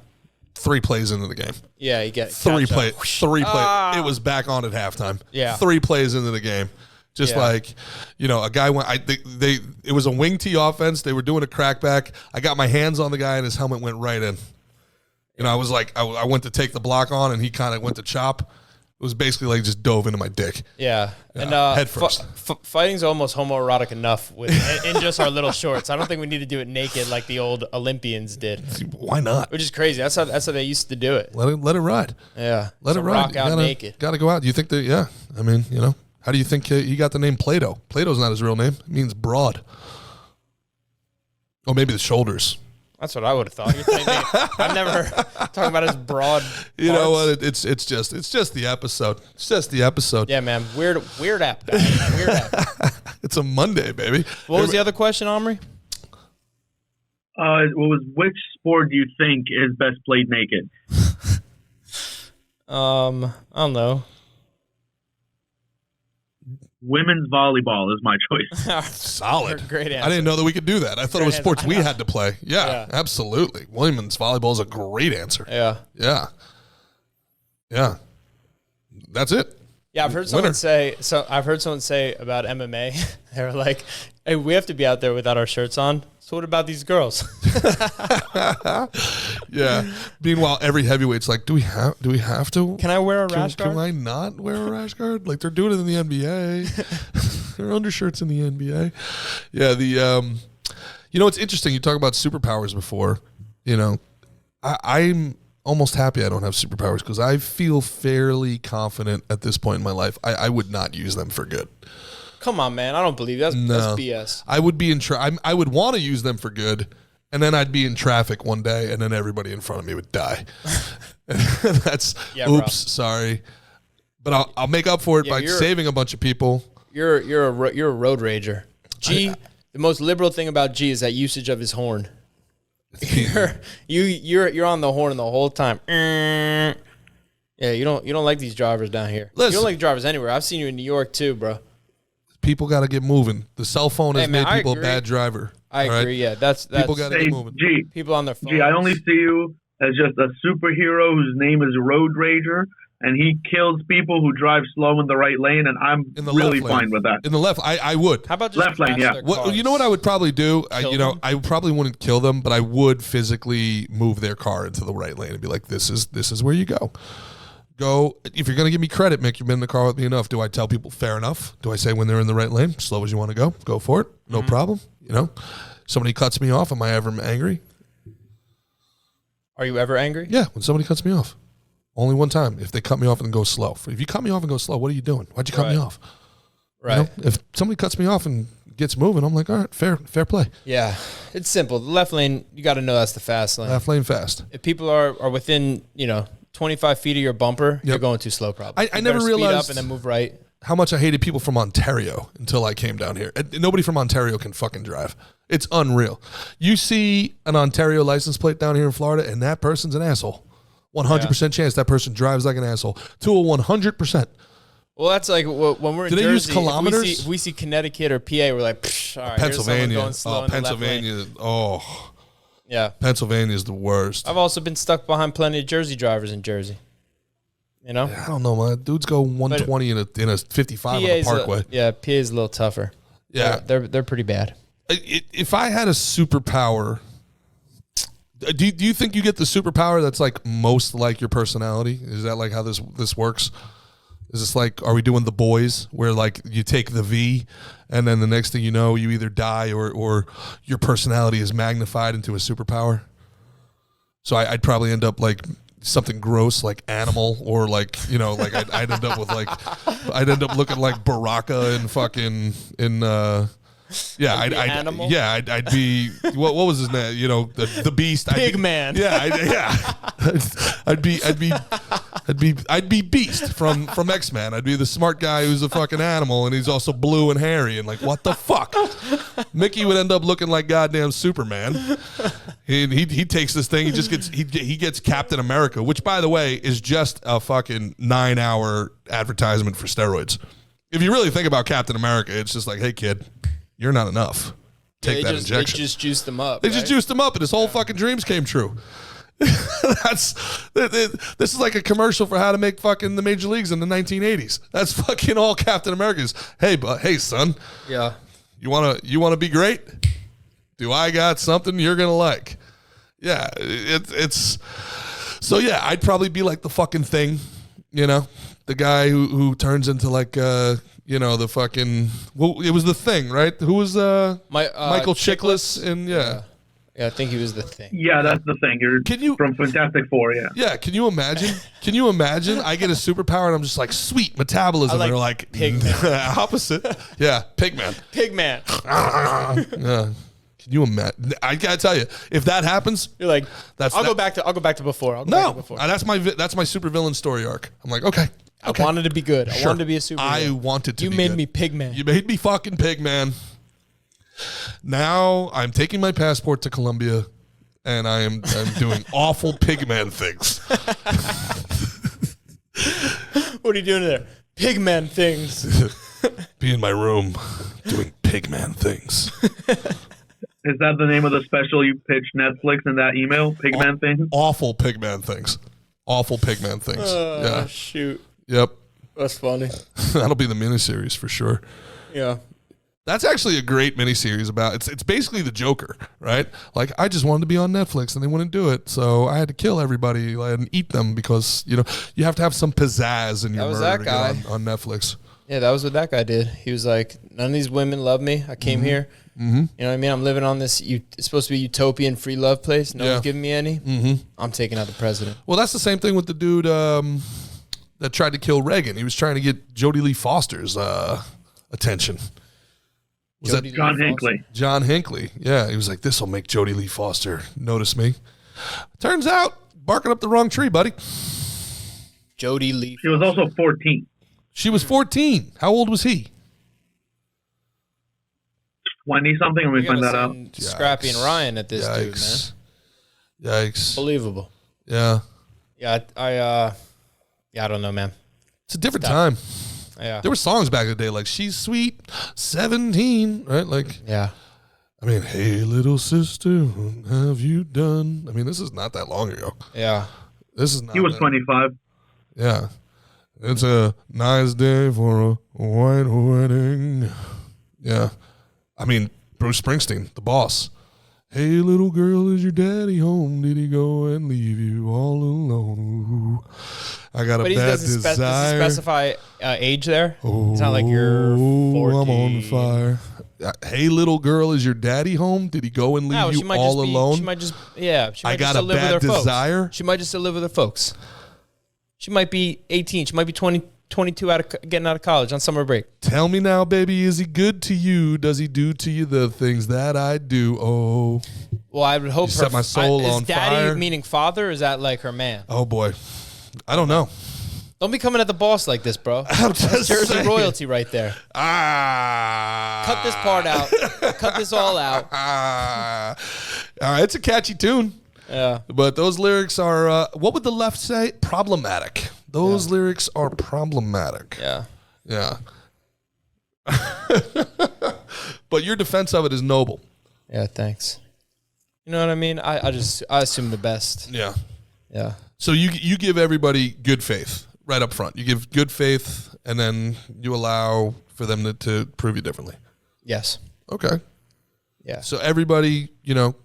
3 plays into the game. Yeah, you get 3 plays. It was back on at halftime. Yeah. 3 plays into the game. Just like, a guy went, it was a wing tee offense. They were doing a crackback. I got my hands on the guy and his helmet went right in. I was like, I went to take the block on, and he kind of went to chop. It was basically like just dove into my dick. Yeah. And head first. Fighting's almost homoerotic enough in just our little shorts. I don't think we need to do it naked like the old Olympians did. Why not? Which is crazy. That's how they used to do it. Let it ride. Yeah. Let it ride. Rock out naked. Got to go out. Do you think that? Yeah. I mean, how do you think he got the name Plato? Plato's not his real name. It means broad. Oh, maybe the shoulders. That's what I would have thought. You're thinking, I've never heard talking about his broad parts. You know what? It's just the episode. It's just the episode. Yeah, man. Weird app. Guys. Weird app. It's a Monday, baby. What was the other question, Omri? Which sport do you think is best played naked? I don't know. Women's volleyball is my choice. Solid. Great answer. I didn't know that we could do that. I thought it was sports we had to play. Yeah, absolutely. Women's volleyball is a great answer. Yeah. Yeah. Yeah. That's it. Yeah, I've heard someone say about MMA, they're like, hey, we have to be out there without our shirts on. So what about these girls? Yeah. Meanwhile, every heavyweight's like, do we have to? Can I wear a rash guard? Can I not wear a rash guard? Like, they're doing it in the NBA. There are undershirts in the NBA. Yeah, it's interesting. You talk about superpowers before. I'm almost happy I don't have superpowers because I feel fairly confident at this point in my life. I would not use them for good. Come on, man. I don't believe that's BS. I would be I would want to use them for good, and then I'd be in traffic one day, and then everybody in front of me would die. That's sorry, but I'll make up for it by saving a bunch of people. You're a road rager. G, the most liberal thing about G is that usage of his horn. You're on the horn the whole time. Yeah, you don't like these drivers down here. Listen, you don't like drivers anywhere. I've seen you in New York too, bro. People got to get moving. The cell phone has made people a bad driver. I agree. Right? Yeah, that's people got to get moving. People on their phones. Gee, I only see you as just a superhero whose name is Road Rager, and he kills people who drive slow in the right lane, and I'm really fine with that. In the left, I would. How about just left lane? Yeah. You know what I would probably do? I probably wouldn't kill them, but I would physically move their car into the right lane and be like, "This is where you go." Go. If you're going to give me credit, Mick, you've been in the car with me enough. Do I tell people fair enough? Do I say when they're in the right lane, slow as you want to go for it, no problem? Somebody cuts me off, am I ever angry? Are you ever angry? Yeah, when somebody cuts me off. Only one time. If they cut me off and go slow. If you cut me off and go slow, what are you doing? Why'd you cut me off? Right. If somebody cuts me off and gets moving, I'm like, all right, fair play. Yeah, it's simple. The left lane, you got to know that's the fast lane. Left lane fast. If people are within 25 feet of your bumper, you're going too slow. Probably. I never realized speed up and then move right. How much I hated people from Ontario until I came down here. Nobody from Ontario can fucking drive. It's unreal. You see an Ontario license plate down here in Florida, and that person's an asshole. 100% chance that person drives like an asshole. To a 100%. Well, that's like when we're in Do they Jersey, use kilometers? If we see Connecticut or PA, we're like, all right, Pennsylvania. Going slow in the left Pennsylvania. lane. Oh. Yeah. Pennsylvania is the worst. I've also been stuck behind plenty of Jersey drivers in Jersey. I don't know, man. Dudes go 120 in a 55 on the Parkway. PA is a little tougher. Yeah. They're pretty bad. If I had a superpower, do you think you get the superpower that's like most like your personality? Is that like how this works? Is this like, are we doing The Boys where like you take the V and then the next thing you know, you either die or your personality is magnified into a superpower? So I'd probably end up like something gross like animal, or like, like I'd end up with like, I'd end up looking like Baraka and fucking animal. Yeah, I'd be what was his name? The Beast. Pigman. I'd be Beast from X-Men. I'd be the smart guy who's a fucking animal, and he's also blue and hairy, and like, what the fuck? Mickey would end up looking like goddamn Superman. He takes this thing. He gets Captain America, which by the way is just a fucking 9-hour advertisement for steroids. If you really think about Captain America, it's just like, hey kid, you're not enough. Take that injection. They just juiced him up. They just juiced him up, and his whole fucking dreams came true. This is like a commercial for how to make fucking the major leagues in the 1980s. That's fucking all Captain America's. Hey son. Yeah. You wanna be great? Do I got something you're gonna like? Yeah, it's so yeah. I'd probably be like the fucking Thing, the guy who turns into like the fucking. Well, it was the Thing, right? Who was Michael Chiklis and Yeah, I think he was the Thing. Yeah, that's the Thing. You're from Fantastic Four, yeah. Yeah, can you imagine? I get a superpower and I'm just like, sweet metabolism. They're like Pigman. Opposite. Yeah, Pigman. Yeah. Can you imagine? I gotta tell you, if that happens, you're like, I'll go back to before. That's my supervillain story arc. I'm like, okay. I wanted to be good. I wanted to be a superhero. I wanted to. You made me Pigman. You made me fucking Pigman. Now I'm taking my passport to Colombia, and I'm doing awful Pigman things. What are you doing there? Pigman things. Be in my room doing Pigman things. Is that the name of the special you pitched Netflix in that email? Pigman things? Awful Pigman things. Awful Pigman things. Yeah. Shoot. Yep. That's funny. That'll be the miniseries for sure. Yeah. That's actually a great miniseries about it's basically the Joker, right? Like, I just wanted to be on Netflix and they wouldn't do it, so I had to kill everybody and eat them because you have to have some pizzazz in your murder to get on Netflix. Yeah, that was what that guy did. He was like, none of these women love me. I came here. Mm-hmm. You know what I mean? I'm living on this. It's supposed to be a utopian free love place. No one's giving me any. Mm-hmm. I'm taking out the president. Well, that's the same thing with the dude that tried to kill Reagan. He was trying to get Jodie Lee Foster's attention. Was that John Hinckley? John Hinckley. Yeah, he was like, this will make Jodie Lee Foster notice me. Turns out, barking up the wrong tree, buddy. Jodie Lee. She was also 14. She was 14. How old was he? 20-something. Let me find that out. Scrappy and Ryan at this dude, man. Yikes. Believable. Yeah. Yeah, I don't know, man. It's a different time. Yeah. There were songs back in the day like She's Sweet, 17, right? Like, yeah. I mean, hey, little sister, what have you done? I mean, this is not that long ago. Yeah. This is not. He was 25. Yeah. It's a nice day for a white wedding. Yeah. I mean, Bruce Springsteen, the boss. Hey, little girl, is your daddy home? Did he go and leave you all alone? Ooh, I got a bad desire. Does he specify age there? It's not like you're 40. I'm on fire. Hey, little girl, is your daddy home? Did he go and leave you all alone? She might just, yeah. She might I got a bad desire. She might just still live with her folks. She might be 18. She might be 20, 22 getting out of college on summer break. Tell me now, baby, is he good to you? Does he do to you the things that I do? Oh. Well, I would hope you set my soul on is daddy fire. Meaning father, or is that like her man? Oh, boy. I don't know. Don't be coming at the boss like this, bro. I'm just Jersey saying. royalty right there. Cut this part out. Cut this all out. It's a catchy tune. Yeah. But those lyrics are, what would the left say? Problematic. Those lyrics are problematic. Yeah. Yeah. But your defense of it is noble. Yeah, thanks. You know what I mean? I assume the best. Yeah. Yeah. So you give everybody good faith right up front. You give good faith, and then you allow for them to prove you differently. Yes. Okay. Yeah. So everybody, you know,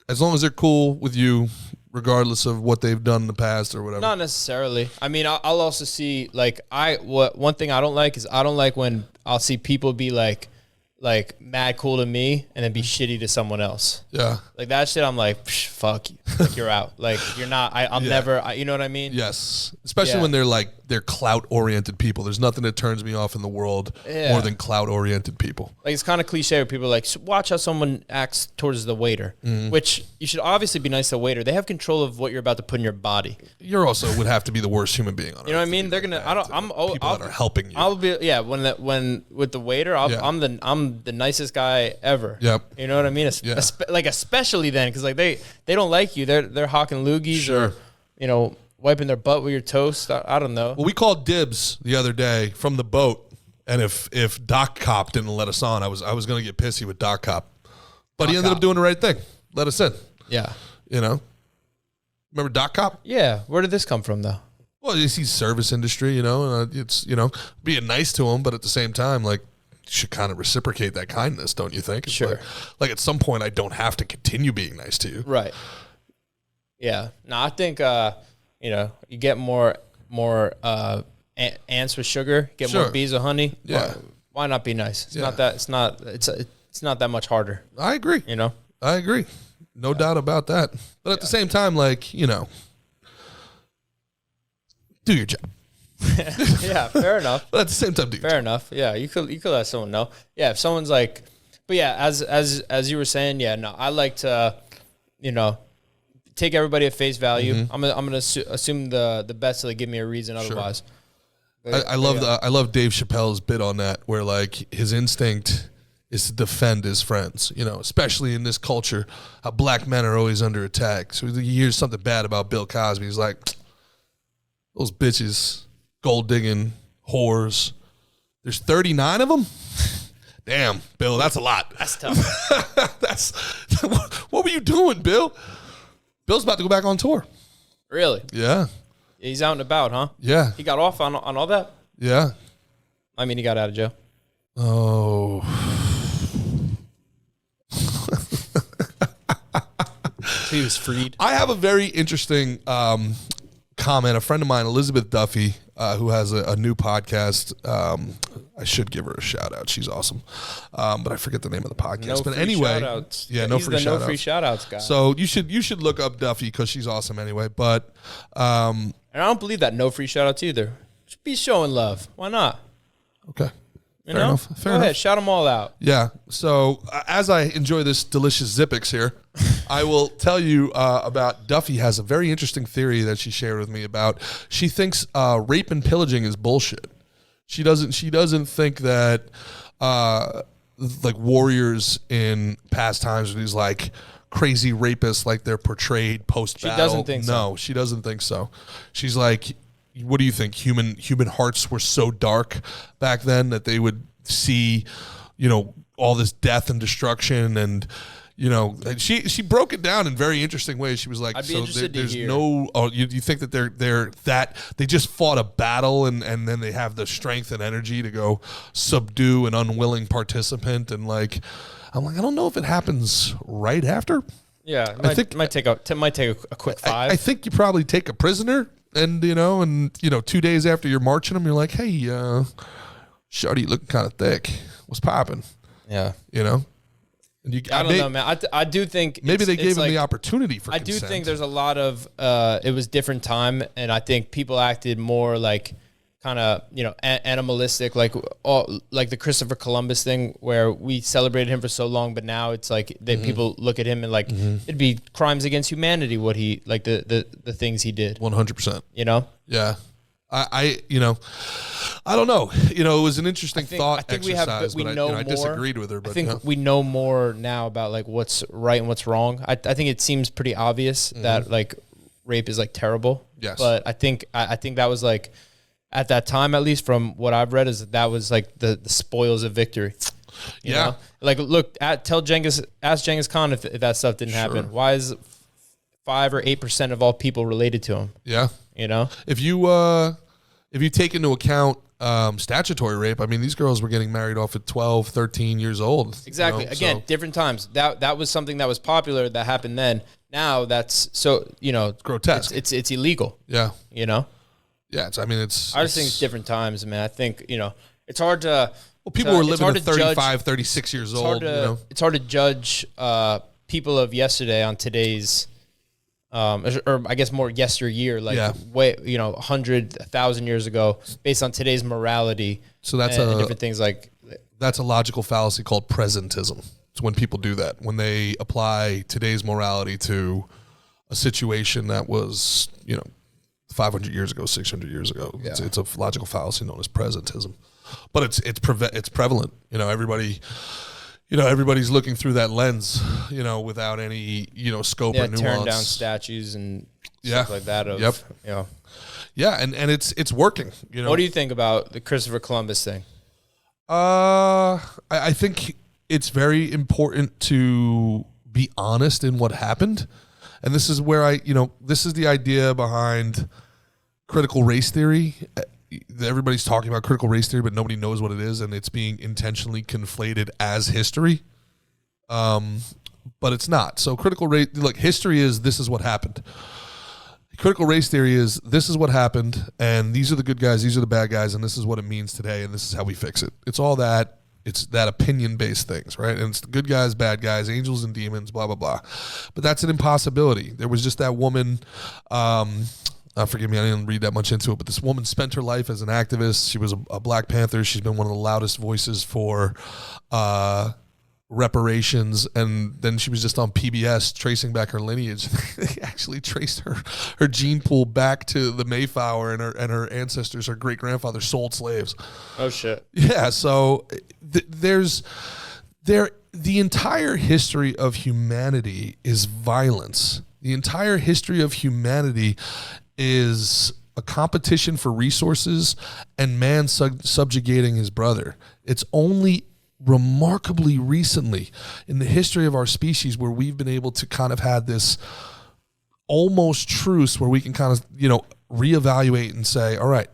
as long as they're cool with you, regardless of what they've done in the past or whatever. Not necessarily. I mean, I'll also see, like, one thing I don't like is I don't like when I'll see people be like mad cool to me and then be shitty to someone else. Yeah. Like that shit, I'm like, psh, fuck you. Like, you're out. Like, you're not, I'll never, you know what I mean? Yes. Especially when they're clout-oriented people. There's nothing that turns me off in the world more than clout-oriented people. Like, it's kind of cliche where people are like, watch how someone acts towards the waiter, which you should obviously be nice to the waiter. They have control of what you're about to put in your body. You also would have to be the worst human being on earth. You know what I mean? They're gonna. People that are helping you. I'll be when with the waiter. I'm the nicest guy ever. Yep. You know what I mean? Especially then, because like they don't like you. They're hawking loogies or wiping their butt with your toast. I don't know. Well, we called dibs the other day from the boat, and if Doc Cop didn't let us on, I was going to get pissy with Doc Cop, but he ended up doing the right thing. Let us in. Yeah. You know. Remember Doc Cop? Yeah. Where did this come from, though? Well, he's service industry, it's, being nice to him, but at the same time, like, you should kind of reciprocate that kindness, don't you think? It's sure. Like at some point, I don't have to continue being nice to you. Right. Yeah. No, I think, you get more ants with sugar, get more bees with honey. Yeah. Why not be nice? It's not that much harder. I agree. I agree. No doubt about that. But at the same time, like, do your job. Yeah, fair enough. But at the same time, fair enough. Yeah, you could let someone know. Yeah, if someone's like, but yeah, as you were saying, yeah, no, I like to, take everybody at face value. Mm-hmm. I'm gonna assume the best till they give me a reason otherwise. Sure. I love Dave Chappelle's bit on that, where like his instinct is to defend his friends, especially in this culture, how black men are always under attack. So he hears something bad about Bill Cosby. He's like, those bitches, gold digging whores. There's 39 of them? Damn, Bill, that's a lot. That's tough. What were you doing, Bill? Bill's about to go back on tour. Really? Yeah. He's out and about, huh? Yeah. He got off on all that? Yeah. I mean, he got out of jail. Oh. He was freed. I have a very interesting comment. A friend of mine, Elizabeth Duffy, who has a new podcast. I should give her a shout out. She's awesome. But I forget the name of the podcast. But anyway, no free shout outs guy. So you should look up Duffy because she's awesome anyway. But and I don't believe that no free shout outs either. Just be showing love. Why not? Okay. Fair enough. Go ahead, shout them all out. Yeah. So as I enjoy this delicious Zippix here, I will tell you about Duffy has a very interesting theory that she shared with me about. She thinks rape and pillaging is bullshit. She doesn't think that like warriors in past times were these like crazy rapists like they're portrayed post battle. She doesn't think so. No, she doesn't think so. She's like, what do you think? Human hearts were so dark back then that they would see, all this death and destruction, and she broke it down in very interesting ways. She was like, I'd be interested to hear. You think that they're that they just fought a battle and then they have the strength and energy to go subdue an unwilling participant, and like, I'm like, I don't know if it happens right after. Yeah, it might take a quick 5. I think you probably take a prisoner. And 2 days after you're marching them, you're like, hey, shawty, you looking kind of thick. What's popping? Yeah. And I don't know, man. I do think maybe they gave him the opportunity for consent. Do think there's a lot of it was different time, and I think people acted more like kind of, animalistic, like the Christopher Columbus thing where we celebrated him for so long, but now it's like people look at him and like it'd be crimes against humanity what he like the things he did. 100%. Yeah. I don't know. It was an interesting thought. I think exercise, I disagreed with her. But I think we know more now about like what's right and what's wrong. I think it seems pretty obvious that like rape is like terrible. Yes. But I think that was like, at that time, at least from what I've read, is that was like the spoils of victory. You know? Like, look, ask Genghis Khan if that stuff didn't happen. Why is 5 or 8% of all people related to him? Yeah. If you take into account statutory rape, I mean, these girls were getting married off at 12, 13 years old. Exactly. Again, different times. That was something that was popular that happened then. Now that's so, it's grotesque. It's illegal. Yeah. Yeah, I just think it's different times, man. I think, it's hard to... Well, people were living to 35, 36 years old. It's hard to judge people of yesterday on today's, or I guess more yesteryear, like way, 100, 1,000 years ago, based on today's morality. So that's and different things like... That's a logical fallacy called presentism. It's when people do that, when they apply today's morality to a situation that was, 500 years ago, 600 years ago. Yeah. It's a logical fallacy known as presentism, but it's prevalent. Everybody's looking through that lens, without any, scope or nuance. Tearing down statues and stuff like that. Yeah, and it's working. What do you think about the Christopher Columbus thing? I think it's very important to be honest in what happened. And this is where this is the idea behind critical race theory. Everybody's talking about critical race theory, but nobody knows what it is, and it's being intentionally conflated as history. But it's not. So critical race, history is this is what happened. Critical race theory is this is what happened, and these are the good guys, these are the bad guys, and this is what it means today, and this is how we fix it. It's all that. It's that opinion-based things, right? And it's the good guys, bad guys, angels and demons, blah, blah, blah. But that's an impossibility. There was just that woman, forgive me, I didn't read that much into it, but this woman spent her life as an activist. She was a Black Panther. She's been one of the loudest voices for reparations, and then she was just on PBS tracing back her lineage. They actually traced her gene pool back to the Mayflower, and her ancestors, her great grandfather, sold slaves. Oh shit! Yeah, so the entire history of humanity is violence. The entire history of humanity is a competition for resources and man subjugating his brother. It's only remarkably recently in the history of our species where we've been able to kind of had this almost truce where we can kind of, reevaluate and say, all right,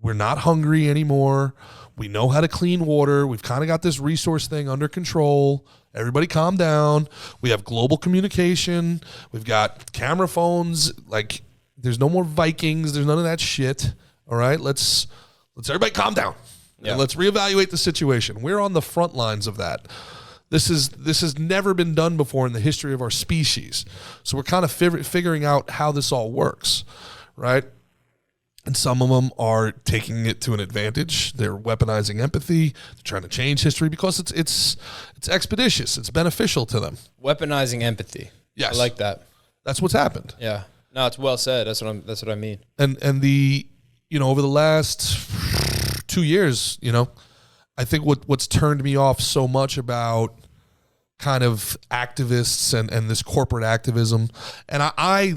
we're not hungry anymore. We know how to clean water. We've kind of got this resource thing under control. Everybody calm down. We have global communication. We've got camera phones. Like, there's no more Vikings. There's none of that shit. All right, let's everybody calm down. Yeah. And let's reevaluate the situation. We're on the front lines of that. This has never been done before in the history of our species. So we're kind of figuring out how this all works, right? And some of them are taking it to an advantage. They're weaponizing empathy. They're trying to change history because it's expeditious. It's beneficial to them. Weaponizing empathy. Yes, I like that. That's what's happened. Yeah. No, it's well said. That's what I mean. And the over the last 2 years, I think what's turned me off so much about kind of activists and this corporate activism, and I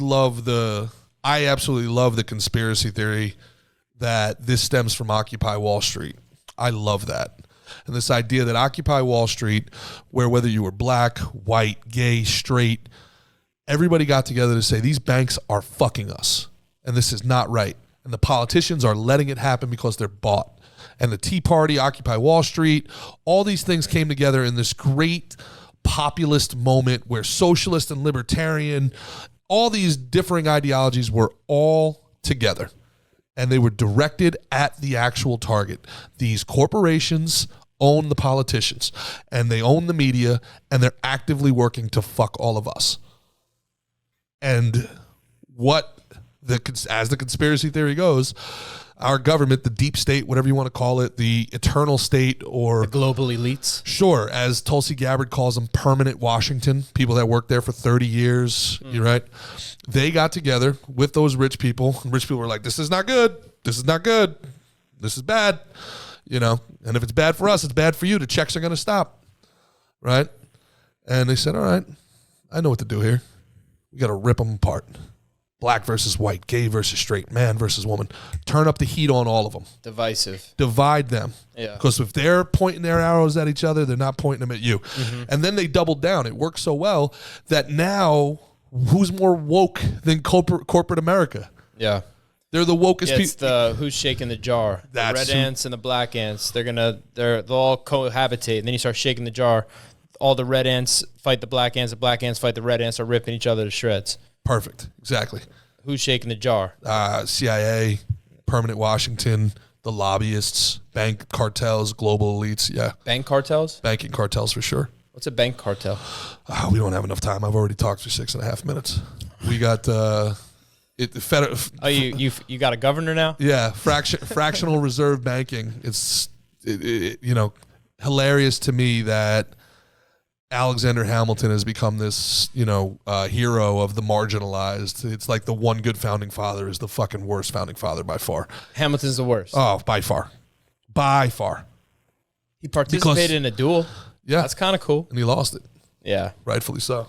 absolutely love the conspiracy theory that this stems from Occupy Wall Street. I love that. And this idea that Occupy Wall Street, where whether you were black, white, gay, straight, everybody got together to say these banks are fucking us and this is not right. And the politicians are letting it happen because they're bought. And the Tea Party, Occupy Wall Street, all these things came together in this great populist moment where socialist and libertarian, all these differing ideologies were all together. And they were directed at the actual target. These corporations own the politicians, and they own the media, and they're actively working to fuck all of us. And what as the conspiracy theory goes, our government, the deep state, whatever you want to call it, the eternal state, or the global elites. Sure, as Tulsi Gabbard calls them, permanent Washington, people that work there for 30 years, you're right? They got together with those rich people. And rich people were like, this is not good. This is not good. This is bad. And if it's bad for us, it's bad for you. The checks are going to stop, right? And they said, all right, I know what to do here. We got to rip them apart. Black versus white, gay versus straight, man versus woman. Turn up the heat on all of them. Divisive. Divide them. Yeah. Because if they're pointing their arrows at each other, they're not pointing them at you. And then they doubled down. It worked so well that now who's more woke than corporate America? Yeah. They're the wokest people. It's the who's shaking the jar. The red ants and the black ants. They'll all cohabitate. And then you start shaking the jar. All the red ants fight the black ants fight the red ants, are ripping each other to shreds. Perfect. Exactly. Who's shaking the jar? CIA, permanent Washington, the lobbyists, bank cartels, global elites. Yeah. Bank cartels? Banking cartels for sure. What's a bank cartel? We don't have enough time. I've already talked for 6.5 minutes. We got you got a governor now? Yeah, fractional reserve banking. It's hilarious to me that Alexander Hamilton has become this, hero of the marginalized. It's like the one good founding father is the fucking worst founding father by far. Hamilton's the worst. Oh, by far. By far. He participated in a duel. Yeah. That's kind of cool. And he lost it. Yeah. Rightfully so.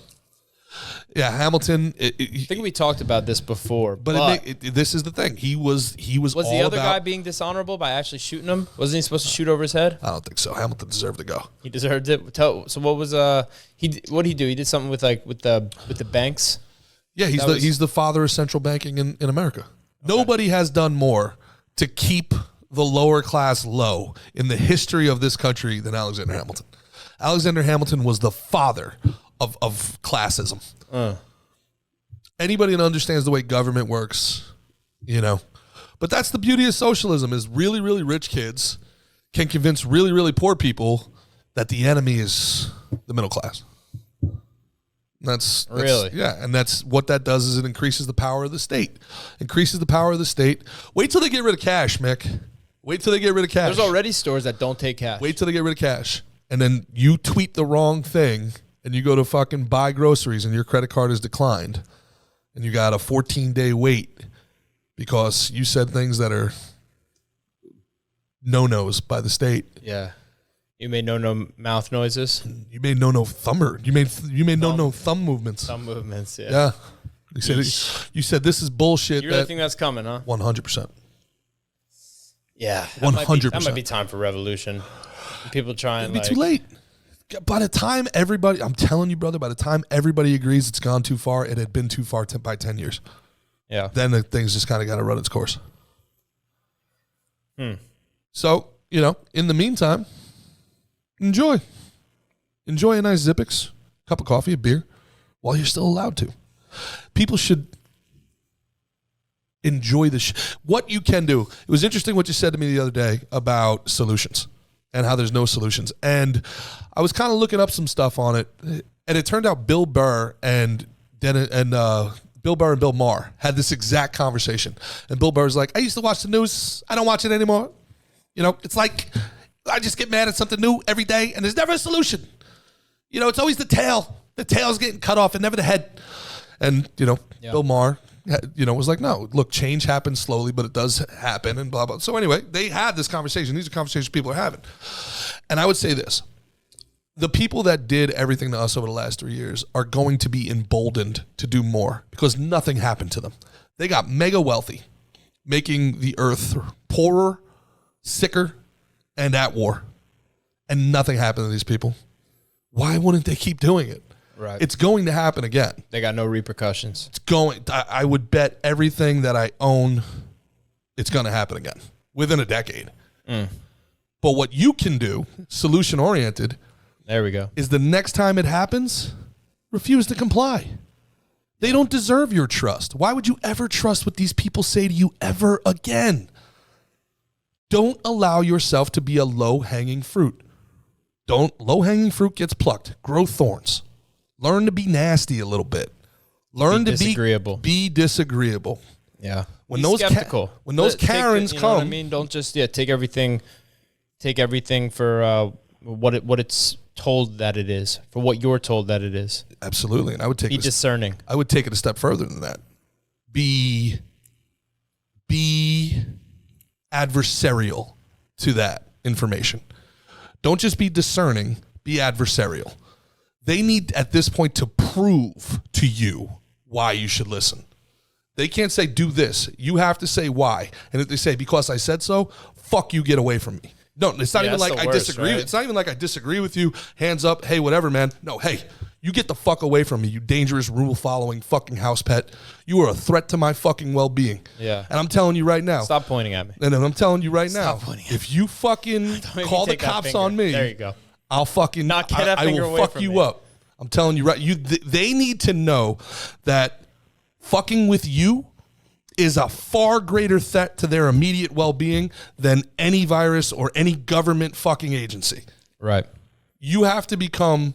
Yeah, Hamilton. I think we talked about this before, but this is the thing. He was all the other about, guy being dishonorable by actually shooting him? Wasn't he supposed to shoot over his head? I don't think so. Hamilton deserved to go. He deserved it. So what was what did he do? He did something with the banks. Yeah, he's the father of central banking in America. Okay. Nobody has done more to keep the lower class low in the history of this country than Alexander Hamilton. Alexander Hamilton was the father of classism. Anybody that understands the way government works, But that's the beauty of socialism is really, really rich kids can convince really, really poor people that the enemy is the middle class. That's really? Yeah, and that's what that does is it increases the power of the state. Increases the power of the state. Wait till they get rid of cash, Mick. Wait till they get rid of cash. There's already stores that don't take cash. Wait till they get rid of cash. And then you tweet the wrong thing and you go to fucking buy groceries and your credit card is declined and you got a 14-day wait because you said things that are no-nos by the state. Yeah. You made no mouth noises. You made no thumber. You made no thumb movements. Thumb movements, yeah. Yeah. You said this is bullshit. You really think that's coming, huh? 100%. Yeah. 100%. That might be time for revolution. People try and it'd be too late. By the time everybody, I'm telling you, brother, by the time everybody agrees it's gone too far, it had been too far by 10 years. Yeah. Then the thing's just kind of got to run its course. So, in the meantime, enjoy a nice Zippix, cup of coffee, a beer, while you're still allowed to. People should enjoy what you can do. It was interesting what you said to me the other day about solutions and how there's no solutions. And I was kind of looking up some stuff on it, and it turned out Bill Burr and Bill Maher had this exact conversation. And Bill Burr's like, I used to watch the news. I don't watch it anymore. It's like I just get mad at something new every day, and there's never a solution. It's always the tail. The tail's getting cut off and never the head. And, Bill Maher, was like, no, look, change happens slowly, but it does happen and blah, blah. So anyway, they had this conversation. These are conversations people are having. And I would say this. The people that did everything to us over the last 3 years are going to be emboldened to do more because nothing happened to them. They got mega wealthy, making the earth poorer, sicker, and at war. And nothing happened to these people. Why wouldn't they keep doing it? Right. It's going to happen again. They got no repercussions. It's going. I would bet everything that I own, it's going to happen again within a decade. But what you can do, solution-oriented, there we go, is the next time it happens, refuse to comply. They don't deserve your trust. Why would you ever trust what these people say to you ever again? Don't allow yourself to be a low-hanging fruit. Low-hanging fruit gets plucked. Grow thorns. Learn to be nasty a little bit. Learn to disagreeable. Be disagreeable. Yeah. When Be those skeptical. when those Karens you know come, what I mean, don't just take everything for what it's told that it is, for what you're told that it is. Absolutely, and I would take be discerning. I would take it a step further than that. Be adversarial to that information. Don't just be discerning, be adversarial. They need at this point to prove to you why you should listen. They can't say do this. You have to say why. And if they say because I said so, fuck you, get away from me. No, it's not even like I disagree. Right? It's not even like I disagree with you. Hands up. Hey, whatever, man. No, hey, you get the fuck away from me, you dangerous rule-following fucking house pet. You are a threat to my fucking well-being. Yeah. And I'm telling you right now. Stop pointing at me. And I'm telling you right now. Stop pointing at me. If you fucking call the cops on me. There you go. I'll fucking. Not get that finger away I will fuck from you me. up. I'm telling you right. They need to know that fucking with you is a far greater threat to their immediate well-being than any virus or any government fucking agency. Right. You have to become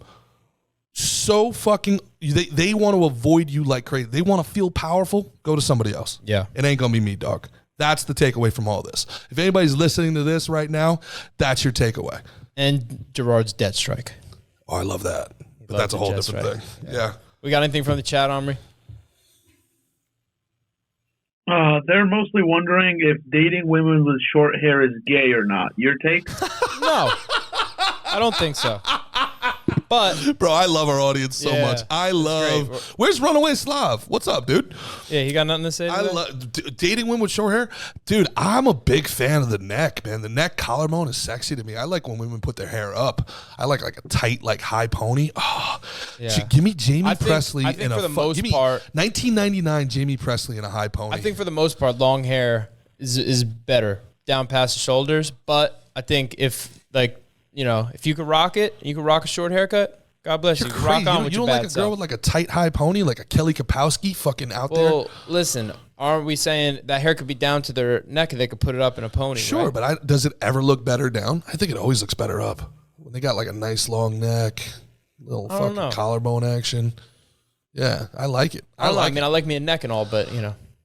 so fucking. They want to avoid you like crazy. They want to feel powerful. Go to somebody else. Yeah. It ain't gonna be me, dog. That's the takeaway from all this. If anybody's listening to this right now, that's your takeaway. And Gerard's debt strike. Oh, I love that. But that's a whole different thing. Yeah. We got anything from the chat, Omri? They're mostly wondering if dating women with short hair is gay or not. Your take? No. I don't think so. But bro, I love our audience so much. I love. Where's Runaway Slav? What's up, dude? Yeah, he got nothing to say. I love dating women with short hair, dude. I'm a big fan of the neck, man. The neck collarbone is sexy to me. I like when women put their hair up. I like a tight, like high pony. Oh, yeah. Give me Jamie Presley I think in for a the most part, 1999 Jamie Presley in a high pony. I think for the most part, long hair is better down past the shoulders. But I think if if you could rock it, you could rock a short haircut. God bless you. Rock on with you your don't bad like a girl self. with like a tight high pony, like a Kelly Kapowski fucking out there? Well, listen, aren't we saying that hair could be down to their neck and they could put it up in a pony? Sure, right? but does it ever look better down? I think it always looks better up. When they got like a nice long neck, little fucking collarbone action. Yeah, I like it. I like me a neck and all, but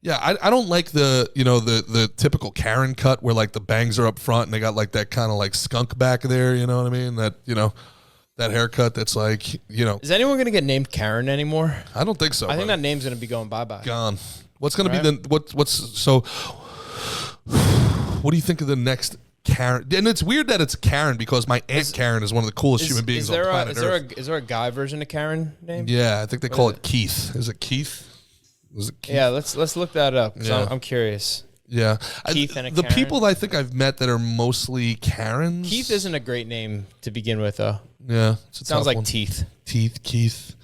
Yeah, I don't like the typical Karen cut where like the bangs are up front and they got like that kind of like skunk back there, you know what I mean? That haircut that's like, Is anyone going to get named Karen anymore? I don't think so. I think that name's going to be going bye-bye. Gone. What's going to be what do you think of the next Karen? And it's weird that it's Karen because my Aunt Karen is one of the coolest human beings on planet Earth. Is there a guy version of Karen name? Yeah, I think they call it Keith. Is it Keith? Yeah, let's look that up. Yeah. I'm curious. Yeah. Keith and a the Karen. people I think I've met that are mostly Karens. Keith isn't a great name to begin with, though. Yeah. Sounds like Teeth. Keith.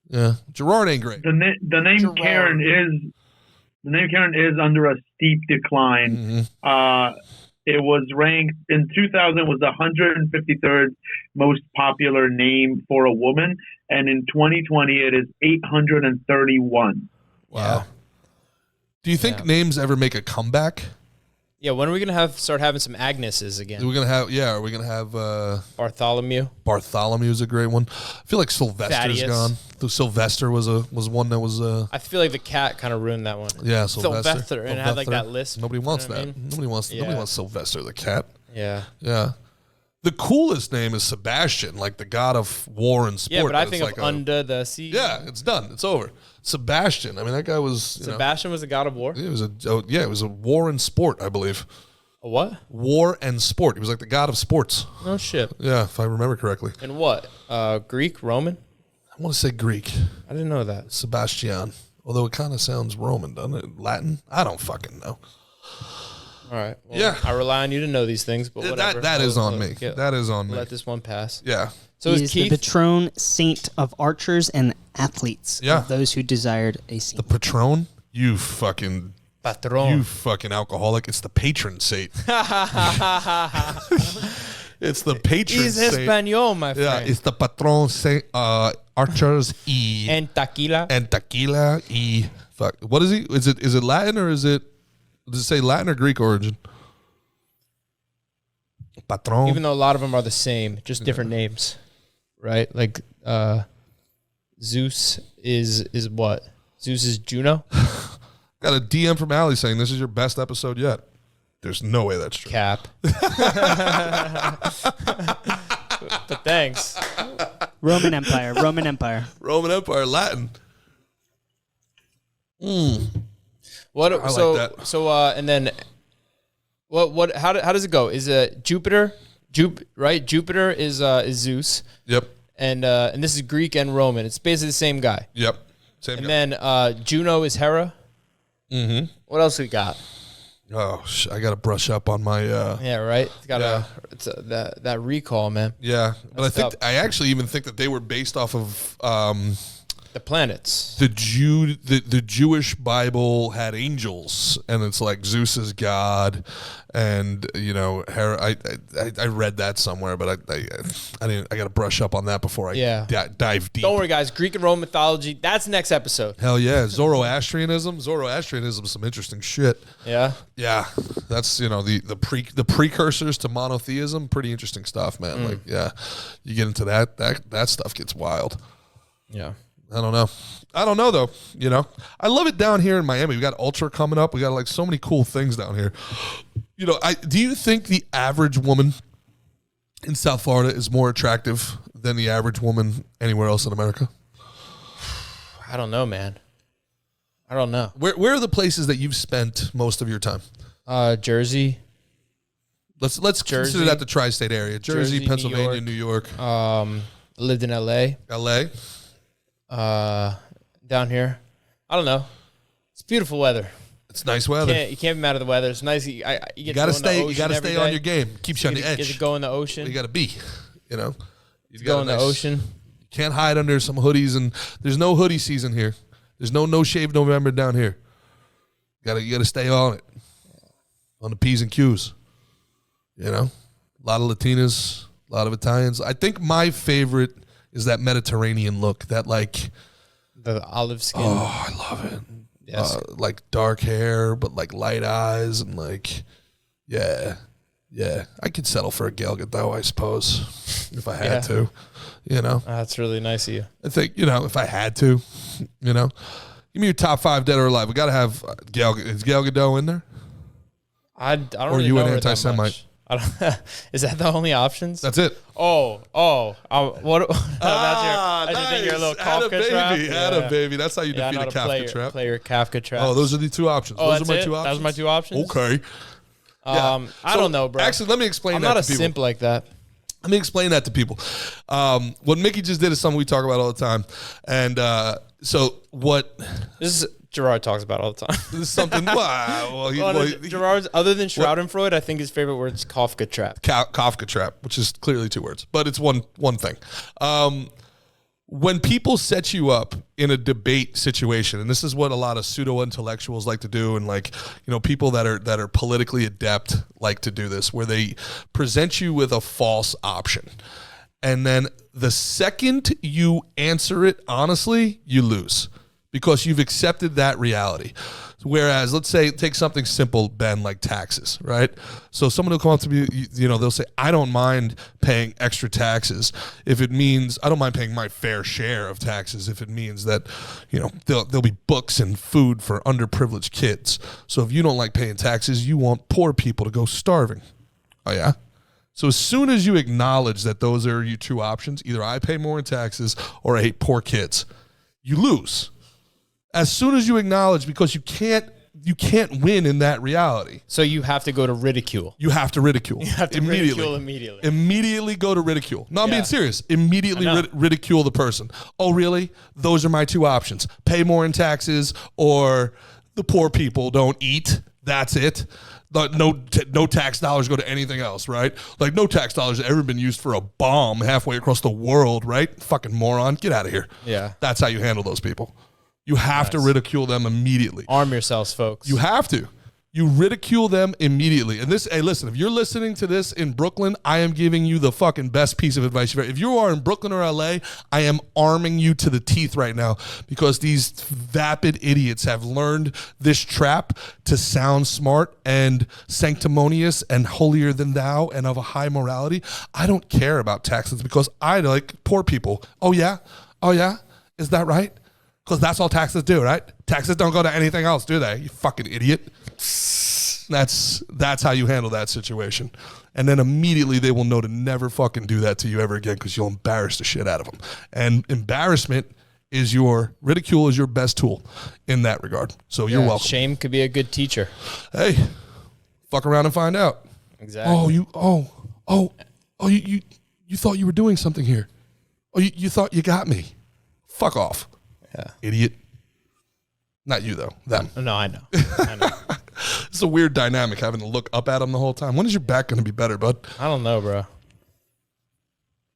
Yeah. Gerard ain't great. The name Gerard. Karen is under a steep decline. Mm-hmm. It was ranked in 2000 was the 153rd most popular name for a woman, and in 2020 it is 831. Wow. Do you think names ever make a comeback? Yeah, when are we gonna start having some Agneses again? We're gonna have Are we gonna have Bartholomew? Bartholomew's a great one. I feel like Sylvester's Thaddeus. gone. The Sylvester was one that was. I feel like the cat kind of ruined that one. Yeah, Sylvester. And it had like that lisp. Nobody wants that. I mean? Nobody wants Sylvester the cat. Yeah. Yeah. The coolest name is Sebastian, like the god of war and sport. Yeah, but I think like of Under the Sea. Yeah, it's done. It's over. Sebastian. I mean, that guy was. Sebastian was the god of war? It was a war and sport, I believe. A what? War and sport. He was like the god of sports. No shit. Yeah, if I remember correctly. And what? Greek? Roman? I want to say Greek. I didn't know that. Sebastian. Although it kind of sounds Roman, doesn't it? Latin? I don't fucking know. All right. Well, Yeah. I rely on you to know these things, but whatever. That is on me. That is on me. Let this one pass. Yeah. So He is is the Keith? patron saint of archers and athletes. Yeah. Of those who desired a The saint. Patron? You fucking alcoholic. It's the patron saint. It's the patron He's saint. Espanol, my friend. Yeah, it's the patron saint. Archers y And tequila. y fuck. What is he? Is it Latin or does it say Latin or Greek origin? Patron. Even though a lot of them are the same, just different names, right? Like Zeus is what? Zeus is Juno. Got a DM from Allie saying this is your best episode yet. There's no way that's true. Cap. But thanks. Roman Empire, Latin. What? I so like that. so and then what? How does it go? Is it Jupiter? Right? Jupiter is Zeus. Yep. And this is Greek and Roman. It's basically the same guy. Yep. Same guy. And then Juno is Hera. Mm-hmm. What else we got? Oh, I got to brush up on my. Yeah, right. It's got that recall, man. Yeah, but That's I actually even think that they were based off of the planets. The Jewish Bible had angels, and it's like Zeus is God, and Hera. I read that somewhere, but I didn't. I got to brush up on that before I dive deep. Don't worry, guys. Greek and Roman mythology. That's next episode. Hell yeah, Zoroastrianism is some interesting shit. Yeah. Yeah, that's the precursors to monotheism. Pretty interesting stuff, man. Like, yeah, you get into that stuff gets wild. Yeah. I don't know though. I love it down here in Miami. We got Ultra coming up. We got like so many cool things down here. Do you think the average woman in South Florida is more attractive than the average woman anywhere else in America? I don't know, man. I don't know. Where are the places that you've spent most of your time? Jersey. Let's consider that the tri-state area. Jersey, Pennsylvania, New York. Lived in LA. Down here. I don't know. It's beautiful weather. It's nice weather. You can't be mad at the weather. It's nice. You gotta stay. You gotta stay on your game. Keeps you on the edge. Get to go in the ocean. You gotta be. You go in the ocean. You can't hide under some hoodies, and there's no hoodie season here. There's no shave November down here. You gotta stay on it. On the P's and Q's. A lot of Latinas, a lot of Italians. I think my favorite is that Mediterranean look, that like the olive skin. Oh, I love it. Yes. Like dark hair, but like light eyes, and like, yeah. I could settle for a Gal Gadot, I suppose, if I had to. That's really nice of you. I think if I had to, give me your top 5 dead or alive. We got to have Gal. Is Gal Gadot in there? I don't. Or really you know an her anti-Semite? Is that the only options? That's it. What? I just think you're a little Kafka trap. Atta baby. That's how you defeat a Kafka trap. Play your Kafka trap. Oh, those are the 2 options. Those are my 2 options. That was my 2 options. Okay. I don't know, bro. Actually, let me explain I'm that not to a people. simp like that. Let me explain that to people. What Mickey just did is something we talk about all the time. And so what... This is Gerard talks about all the time. This is something... Gerard's, other than Schadenfreude, I think his favorite word is Kafka trap. Kafka trap, which is clearly 2 words. But it's one thing. When people set you up in a debate situation, and this is what a lot of pseudo-intellectuals like to do, and like, people that are politically adept like to do this, where they present you with a false option. And then the second you answer it honestly, you lose because you've accepted that reality. Whereas, let's say, take something simple, Ben, like taxes, right? So someone will come up to me, they'll say, I don't mind paying extra taxes if it means, I don't mind paying my fair share of taxes if it means that, there'll be books and food for underprivileged kids. So if you don't like paying taxes, you want poor people to go starving. Oh, yeah? So as soon as you acknowledge that those are your 2 options, either I pay more in taxes or I hate poor kids, you lose. As soon as you acknowledge, because you can't win in that reality. So you have to go to ridicule. You have to ridicule. You have to ridicule immediately. Immediately go to ridicule. No, I'm being serious. Immediately ridicule the person. Oh, really? Those are my 2 options. Pay more in taxes, or the poor people don't eat. That's it. No tax dollars go to anything else, right? Like, no tax dollars have ever been used for a bomb halfway across the world, right? Fucking moron. Get out of here. Yeah. That's how you handle those people. You have to ridicule them immediately. Arm yourselves, folks. You have to. You ridicule them immediately. And this, hey, listen, if you're listening to this in Brooklyn, I am giving you the fucking best piece of advice. If you are in Brooklyn or LA, I am arming you to the teeth right now, because these vapid idiots have learned this trap to sound smart and sanctimonious and holier than thou and of a high morality. I don't care about taxes because I like poor people. Oh, yeah? Oh, yeah? Is that right? Because that's all taxes do, right? Taxes don't go to anything else, do they? You fucking idiot. That's how you handle that situation. And then immediately they will know to never fucking do that to you ever again because you'll embarrass the shit out of them. And ridicule is your best tool in that regard. So you're welcome. Shame could be a good teacher. Hey, fuck around and find out. Exactly. You thought you were doing something here. Oh, you thought you got me. Fuck off. Yeah. Idiot. Not you, though. Them. No, I know. It's a weird dynamic having to look up at them the whole time. When is your back going to be better, bud? I don't know, bro.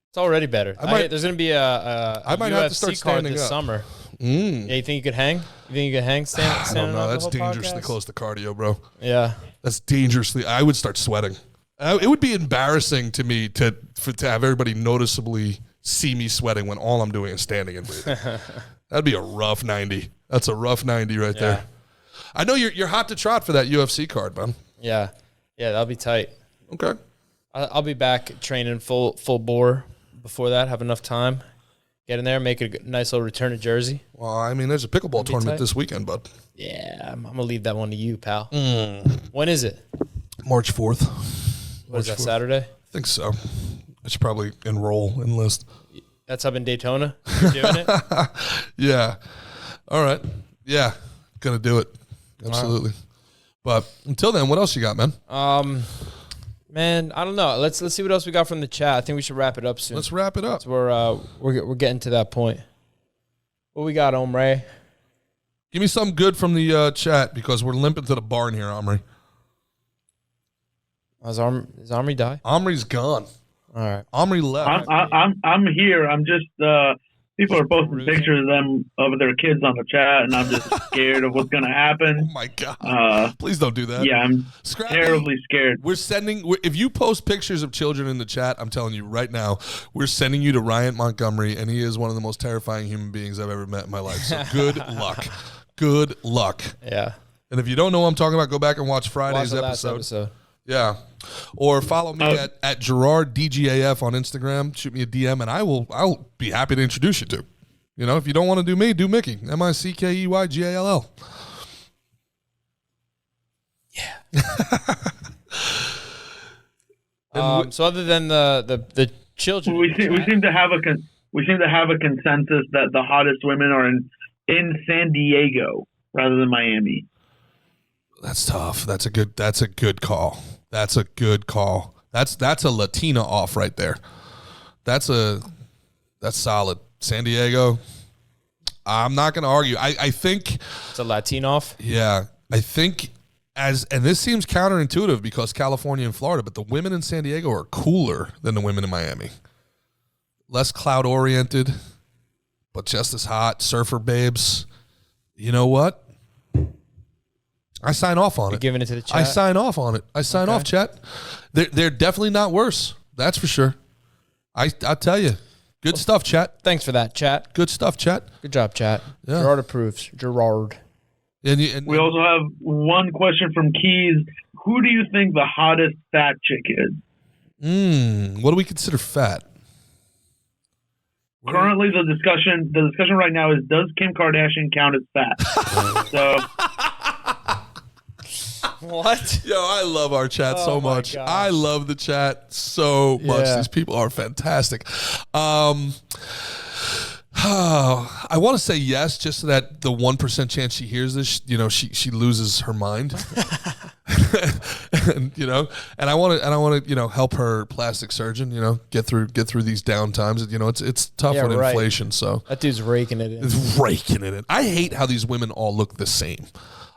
It's already better. There's going to be a I might UFC have to start card standing this up. summer. Yeah, you think you could hang? I don't know. That's dangerously close to cardio, bro. Yeah. That's dangerously. I would start sweating. It would be embarrassing to me to have everybody noticeably see me sweating when all I'm doing is standing and breathing. That'd be a rough 90. That's a rough 90 right there. I know you're hot to trot for that UFC card, man. Yeah. Yeah, that'll be tight. Okay. I'll be back training full bore before that. Have enough time. Get in there, make a nice little return to Jersey. Well, I mean, there's a pickleball tournament this weekend, bud. Yeah, I'm going to leave that one to you, pal. When is it? March 4th. What is that, Saturday? I think so. I should probably enlist. That's up in Daytona? You're doing it? Yeah. All right. Yeah. Gonna do it. Absolutely. Wow. But until then, what else you got, man? Man, I don't know. Let's see what else we got from the chat. I think we should wrap it up soon. Let's wrap it up. So we're getting to that point. What we got, Omri? Give me something good from the chat because we're limping to the barn here, Omri. Is Omri die? Omri's gone. All right. Omri left. I'm here. I'm just people are posting pictures of them of their kids on the chat, and I'm just scared of what's gonna happen. Oh my god! Please don't do that. Yeah, I'm terribly scared. If you post pictures of children in the chat, I'm telling you right now, we're sending you to Ryan Montgomery, and he is one of the most terrifying human beings I've ever met in my life. So good luck. Good luck. Yeah. And if you don't know what I'm talking about, go back and watch Friday's episode. Yeah. Or follow me at Gerard DGAF on Instagram. Shoot me a DM, and I'll be happy to introduce you to. You know, if you don't want to do me, do Mickey. MICKEYGALL. Yeah. So other than the children, we seem to have a consensus that the hottest women are in San Diego rather than Miami. That's tough. That's a good call. That's a good call. That's a Latina off right there. That's solid. San Diego. I'm not going to argue. I think it's a Latino off. Yeah, I think and this seems counterintuitive because California and Florida, but the women in San Diego are cooler than the women in Miami. Less cloud oriented, but just as hot. Surfer babes. You know what? I sign off on it. Giving it to the chat? I sign off on it. I sign off, chat. They're definitely not worse. That's for sure. I tell you. Good stuff, chat. Thanks for that, chat. Good stuff, chat. Good job, chat. Yeah. Gerard approves. Gerard. And we also have one question from Keys. Who do you think the hottest fat chick is? What do we consider fat? Currently, the discussion right now is, does Kim Kardashian count as fat? So... What? Yo, I love our chat so much. Gosh. I love the chat so much. These people are fantastic. I want to say yes, just so that the 1% chance she hears this, she loses her mind. and I want to help her plastic surgeon, get through these down times. It's tough with inflation. So that dude's raking it in. It's raking it in. I hate how these women all look the same.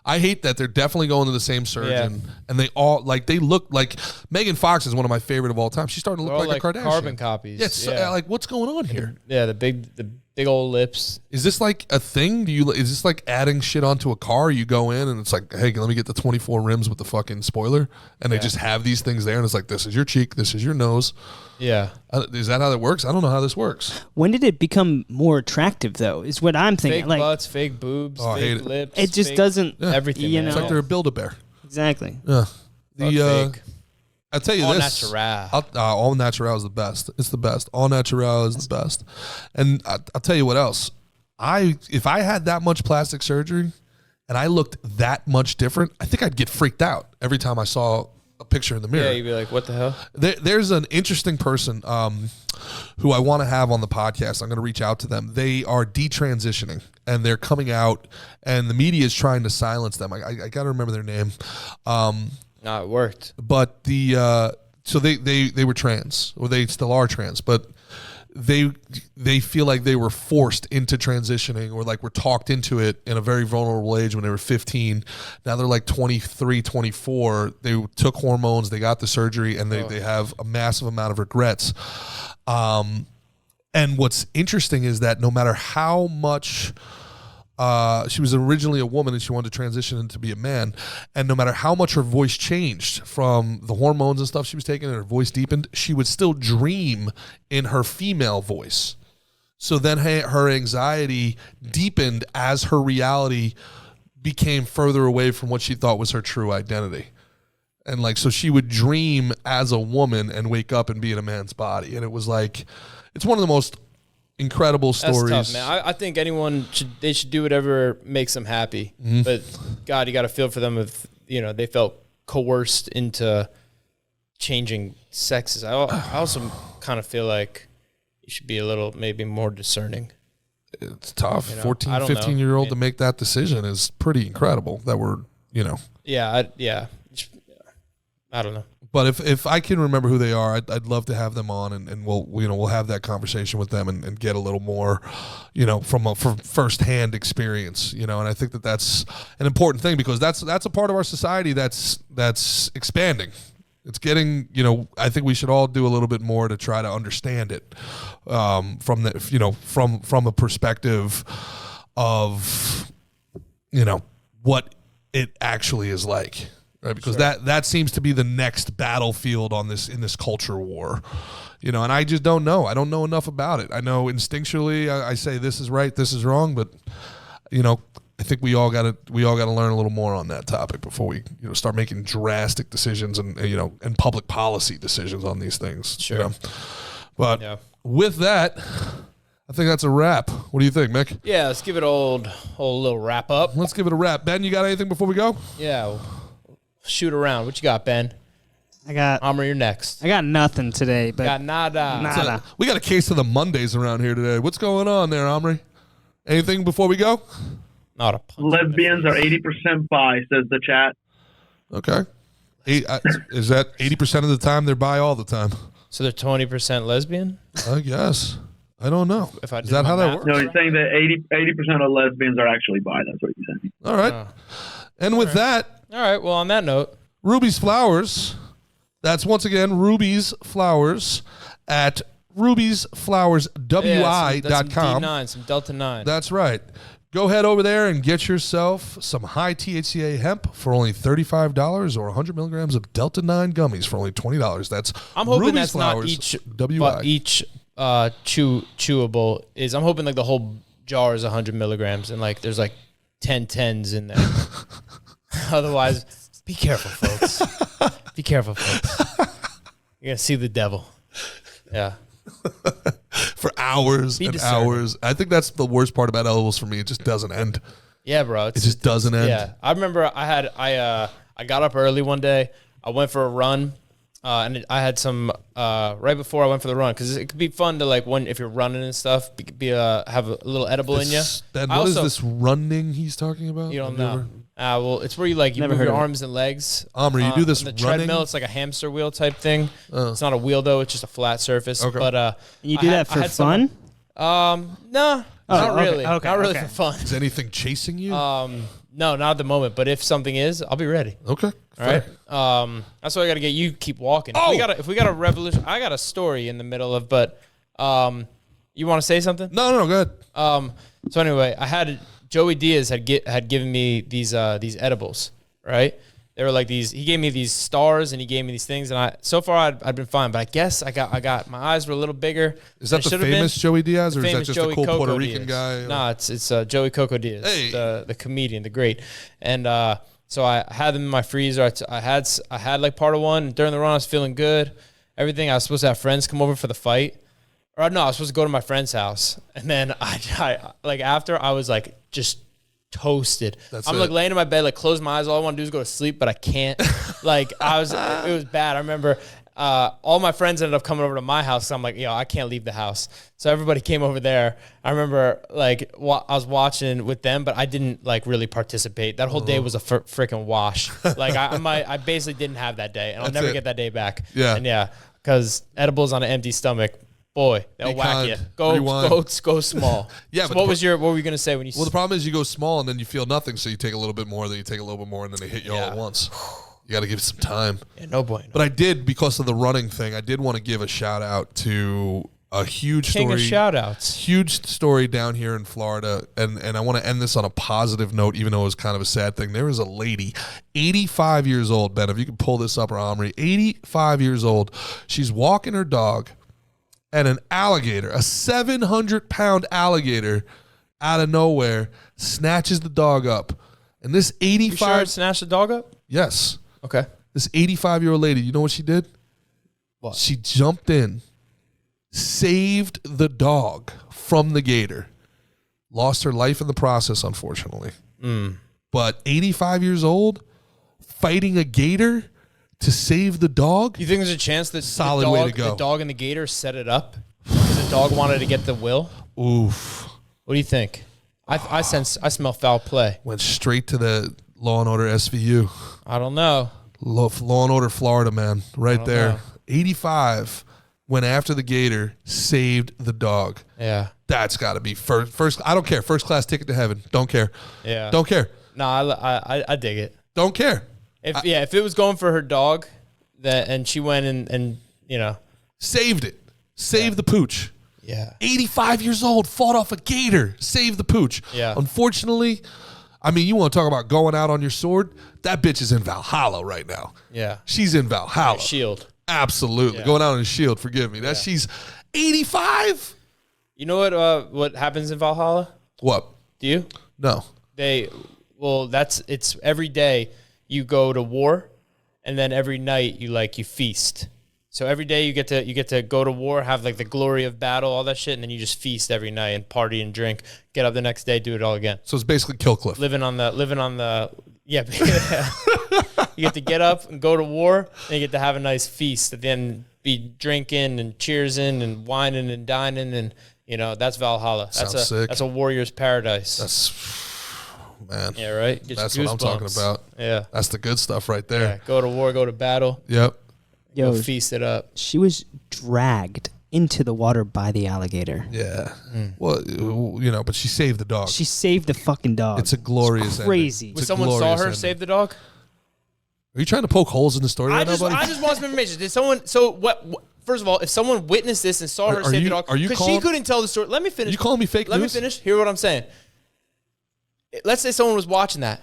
I hate that they're definitely going to the same surgeon, and they all they look like Megan Fox is one of my favorite of all time. She's starting to look like a Kardashian. Carbon copies. Yeah, what's going on here? Yeah, the big old lips. Is this like a thing? Is this like adding shit onto a car? You go in and it's like, hey, let me get the 24 rims with the fucking spoiler, and they just have these things there, and it's like, this is your cheek, this is your nose. Yeah. Is that how that works? I don't know how this works. When did it become more attractive, though, is what I'm thinking. Fake butts, fake boobs, fake lips. It just doesn't... Everything. It's like they're a Build-A-Bear. Exactly. Yeah. Fake. I'll tell you all this. Natural. All natural is the best. It's the best. All natural is the best. And I'll tell you what else. if I had that much plastic surgery and I looked that much different, I think I'd get freaked out every time I saw a picture in the mirror. Yeah, you'd be like, what the hell? There's an interesting person who I want to have on the podcast. I'm going to reach out to them. They are detransitioning, and they're coming out, and the media is trying to silence them. I got to remember their name. No, it worked. But so they were trans, or they still are trans, but they feel like they were forced into transitioning, or like were talked into it in a very vulnerable age when they were 15. Now they're like 23, 24. They took hormones, they got the surgery, and they have a massive amount of regrets. And what's interesting is that no matter how much she was originally a woman and she wanted to transition into be a man, and no matter how much her voice changed from the hormones and stuff she was taking and her voice deepened, she would still dream in her female voice. So then her anxiety deepened as her reality became further away from what she thought was her true identity. And like, so she would dream as a woman and wake up and be in a man's body. And it was like, it's one of the most incredible stories. That's tough, man. I think anyone should do whatever makes them happy. Mm-hmm. But God, you got to feel for them if they felt coerced into changing sexes. I also kind of feel like you should be a little maybe more discerning. It's tough. 14, 15-year-old to make that decision is pretty incredible. That we're Yeah. I don't know. But if I can remember who they are, I'd love to have them on, and we'll have that conversation with them and get a little more, from firsthand experience, and I think that's an important thing, because that's a part of our society that's expanding. It's getting, I think we should all do a little bit more to try to understand it, from a perspective of, what it actually is like. Right, because that seems to be the next battlefield in this culture war, and I just don't know. I don't know enough about it. I know instinctually I say this is right, this is wrong, but I think we all got to learn a little more on that topic before we start making drastic decisions and public policy decisions on these things. Sure. But with that, I think that's a wrap. What do you think, Mick? Yeah, let's give it a old little wrap up. Let's give it a wrap. Ben, you got anything before we go? Yeah. Shoot around. What you got, Ben? Omri, you're next. I got nothing today, but got nada. We got a case of the Mondays around here today. What's going on there, Omri? Anything before we go? Not a punch. Lesbians are 80% bi, says the chat. Okay. Is that 80% of the time they're bi all the time? So they're 20% lesbian? I guess. I don't know. Is that how that works? No, he's saying that 80% of lesbians are actually bi. That's what he's saying. All right. And with that. All right. Well, on that note, Ruby's Flowers. That's once again Ruby's Flowers at rubiesflowerswi.com. Some Delta 9. That's right. Go head over there and get yourself some high THCA hemp for only $35 or 100 milligrams of Delta 9 gummies for only $20. That's I'm hoping Ruby's that's Flowers, not each chewable is. I'm hoping like the whole jar is 100 milligrams and like there's like 10 10s in there. Otherwise, be careful, folks. Be careful, folks. You're going to see the devil. Yeah. For hours and hours. I think that's the worst part about edibles for me. It just doesn't end. Yeah, bro. It just doesn't end. Yeah. I remember I got up early one day. I went for a run. And I had some right before I went for the run, because it could be fun to like if you're running and stuff, have a little edible in you. Ben, what is this running he's talking about? You don't know. Well, it's where you move your arms and legs. Omri, you do this on the running? treadmill. It's like a hamster wheel type thing. It's not a wheel though; it's just a flat surface. Okay. But you do that for fun? No, not really. Okay, not really for fun. Is anything chasing you? No, not at the moment. But if something is, I'll be ready. Okay. All right. That's why I got to get you. Keep walking. Oh! If we got a revolution, I got a story in the middle of. But you want to say something? No. Go ahead. So anyway, Joey Diaz had given me these edibles, right? They were like these. He gave me these stars and he gave me these things, and so far I'd been fine. But I guess I got my eyes were a little bigger. Is that the famous Joey Diaz, or is that just Joey a cool Coco Puerto Rican Diaz. guy? No, it's Joey Coco Diaz, the comedian, the great. And so I had them in my freezer. I had like part of one during the run. I was feeling good, everything. I was supposed to have friends come over for the fight, Or no, I was supposed to go to my friend's house, and then I like after I was like just toasted. I'm like laying in my bed, like close my eyes. All I want to do is go to sleep, but I can't. Like it was bad. I remember all my friends ended up coming over to my house. So I'm like, I can't leave the house. So everybody came over there. I remember like I was watching with them, but I didn't like really participate. That whole day was a freaking wash. Like I basically didn't have that day, and I'll never get that day back. Yeah, and because edibles on an empty stomach. Boy, they'll whack you. Go small. Yeah. So what were you gonna say when you? Well, the problem is you go small and then you feel nothing, so you take a little bit more, then you take a little bit more, and then they hit you all at once. You got to give it some time. Yeah, no boy. But I did, because of the running thing, I did want to give a shout out to a huge King story. of shout outs. Huge story down here in Florida, and I want to end this on a positive note, even though it was kind of a sad thing. There was a lady, 85 years old, Ben, if you can pull this up, or Omri, 85 years old. She's walking her dog. And an alligator, a 700-pound alligator, out of nowhere, snatches the dog up. And this 85... You sure it snatched the dog up? Yes. Okay. This 85-year-old lady, you know what she did? What? She jumped in, saved the dog from the gator. Lost her life in the process, unfortunately. But 85 years old, fighting a gator... to save the dog? You think there's a chance that the dog and the gator set it up because the dog wanted to get the will? Oof. What do you think? I smell foul play. Went straight to the Law and Order SVU. I don't know. Law and Order Florida, man. Right there. know. 85 went after the gator, saved the dog. Yeah. That's got to be first. I don't care. First class ticket to heaven. Don't care. Yeah. Don't care. No, I dig it. Don't care. If it was going for her dog, and she went and saved it. Saved the pooch. Yeah. 85 years old, fought off a gator, saved the pooch. Yeah. Unfortunately, I mean, you want to talk about going out on your sword? That bitch is in Valhalla right now. Yeah. She's in Valhalla. Shield. Absolutely. Yeah. Going out on a shield, forgive me. She's 85? You know what happens in Valhalla? What? Do you? No. It's every day you go to war, and then every night you feast. So every day you get to go to war, have like the glory of battle, all that shit, and then you just feast every night and party and drink. Get up the next day, do it all again. So it's basically Killcliff. Living on the yeah. You get to get up and go to war, and you get to have a nice feast at the end, be drinking and cheersing and whining and dining, and that's Valhalla. Sick. That's a warrior's paradise. Man. Yeah, right? That's what I'm talking about. Yeah. That's the good stuff right there. Yeah. Go to war, go to battle. Yep. Yo, go feast it up. She was dragged into the water by the alligator. Yeah. Well, but she saved the dog. She saved the fucking dog. It's a glorious crazy. When someone saw her save the dog? Are you trying to poke holes in the story right now, buddy? I just want some information. Did someone... So what... First of all, if someone witnessed this and saw her save the dog... Because she couldn't tell the story... Let me finish. Are you calling me fake news? Let me finish. Hear what I'm saying. Let's say someone was watching that.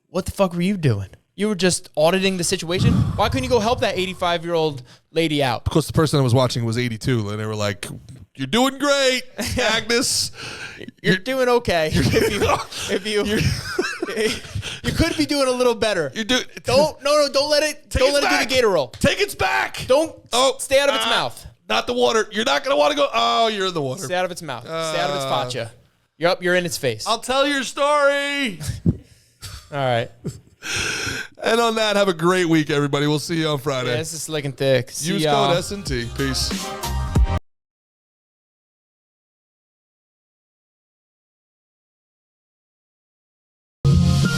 What the fuck were you doing? You were just auditing the situation? Why couldn't you go help that 85-year-old lady out? Because the person I was watching was 82, and they were like, "You're doing great, Agnes. You're doing okay. If you you could be doing a little better. Don't let it do the gator roll. Take its back. Stay out of its mouth. Not the water. You're not gonna want to go. Oh, you're in the water. Stay out of its mouth. Stay out of its facha. You're in its face. I'll tell your story. All right. And on that, have a great week, everybody. We'll see you on Friday. Yeah, this is Slick and Thick. Use code S&T. Peace.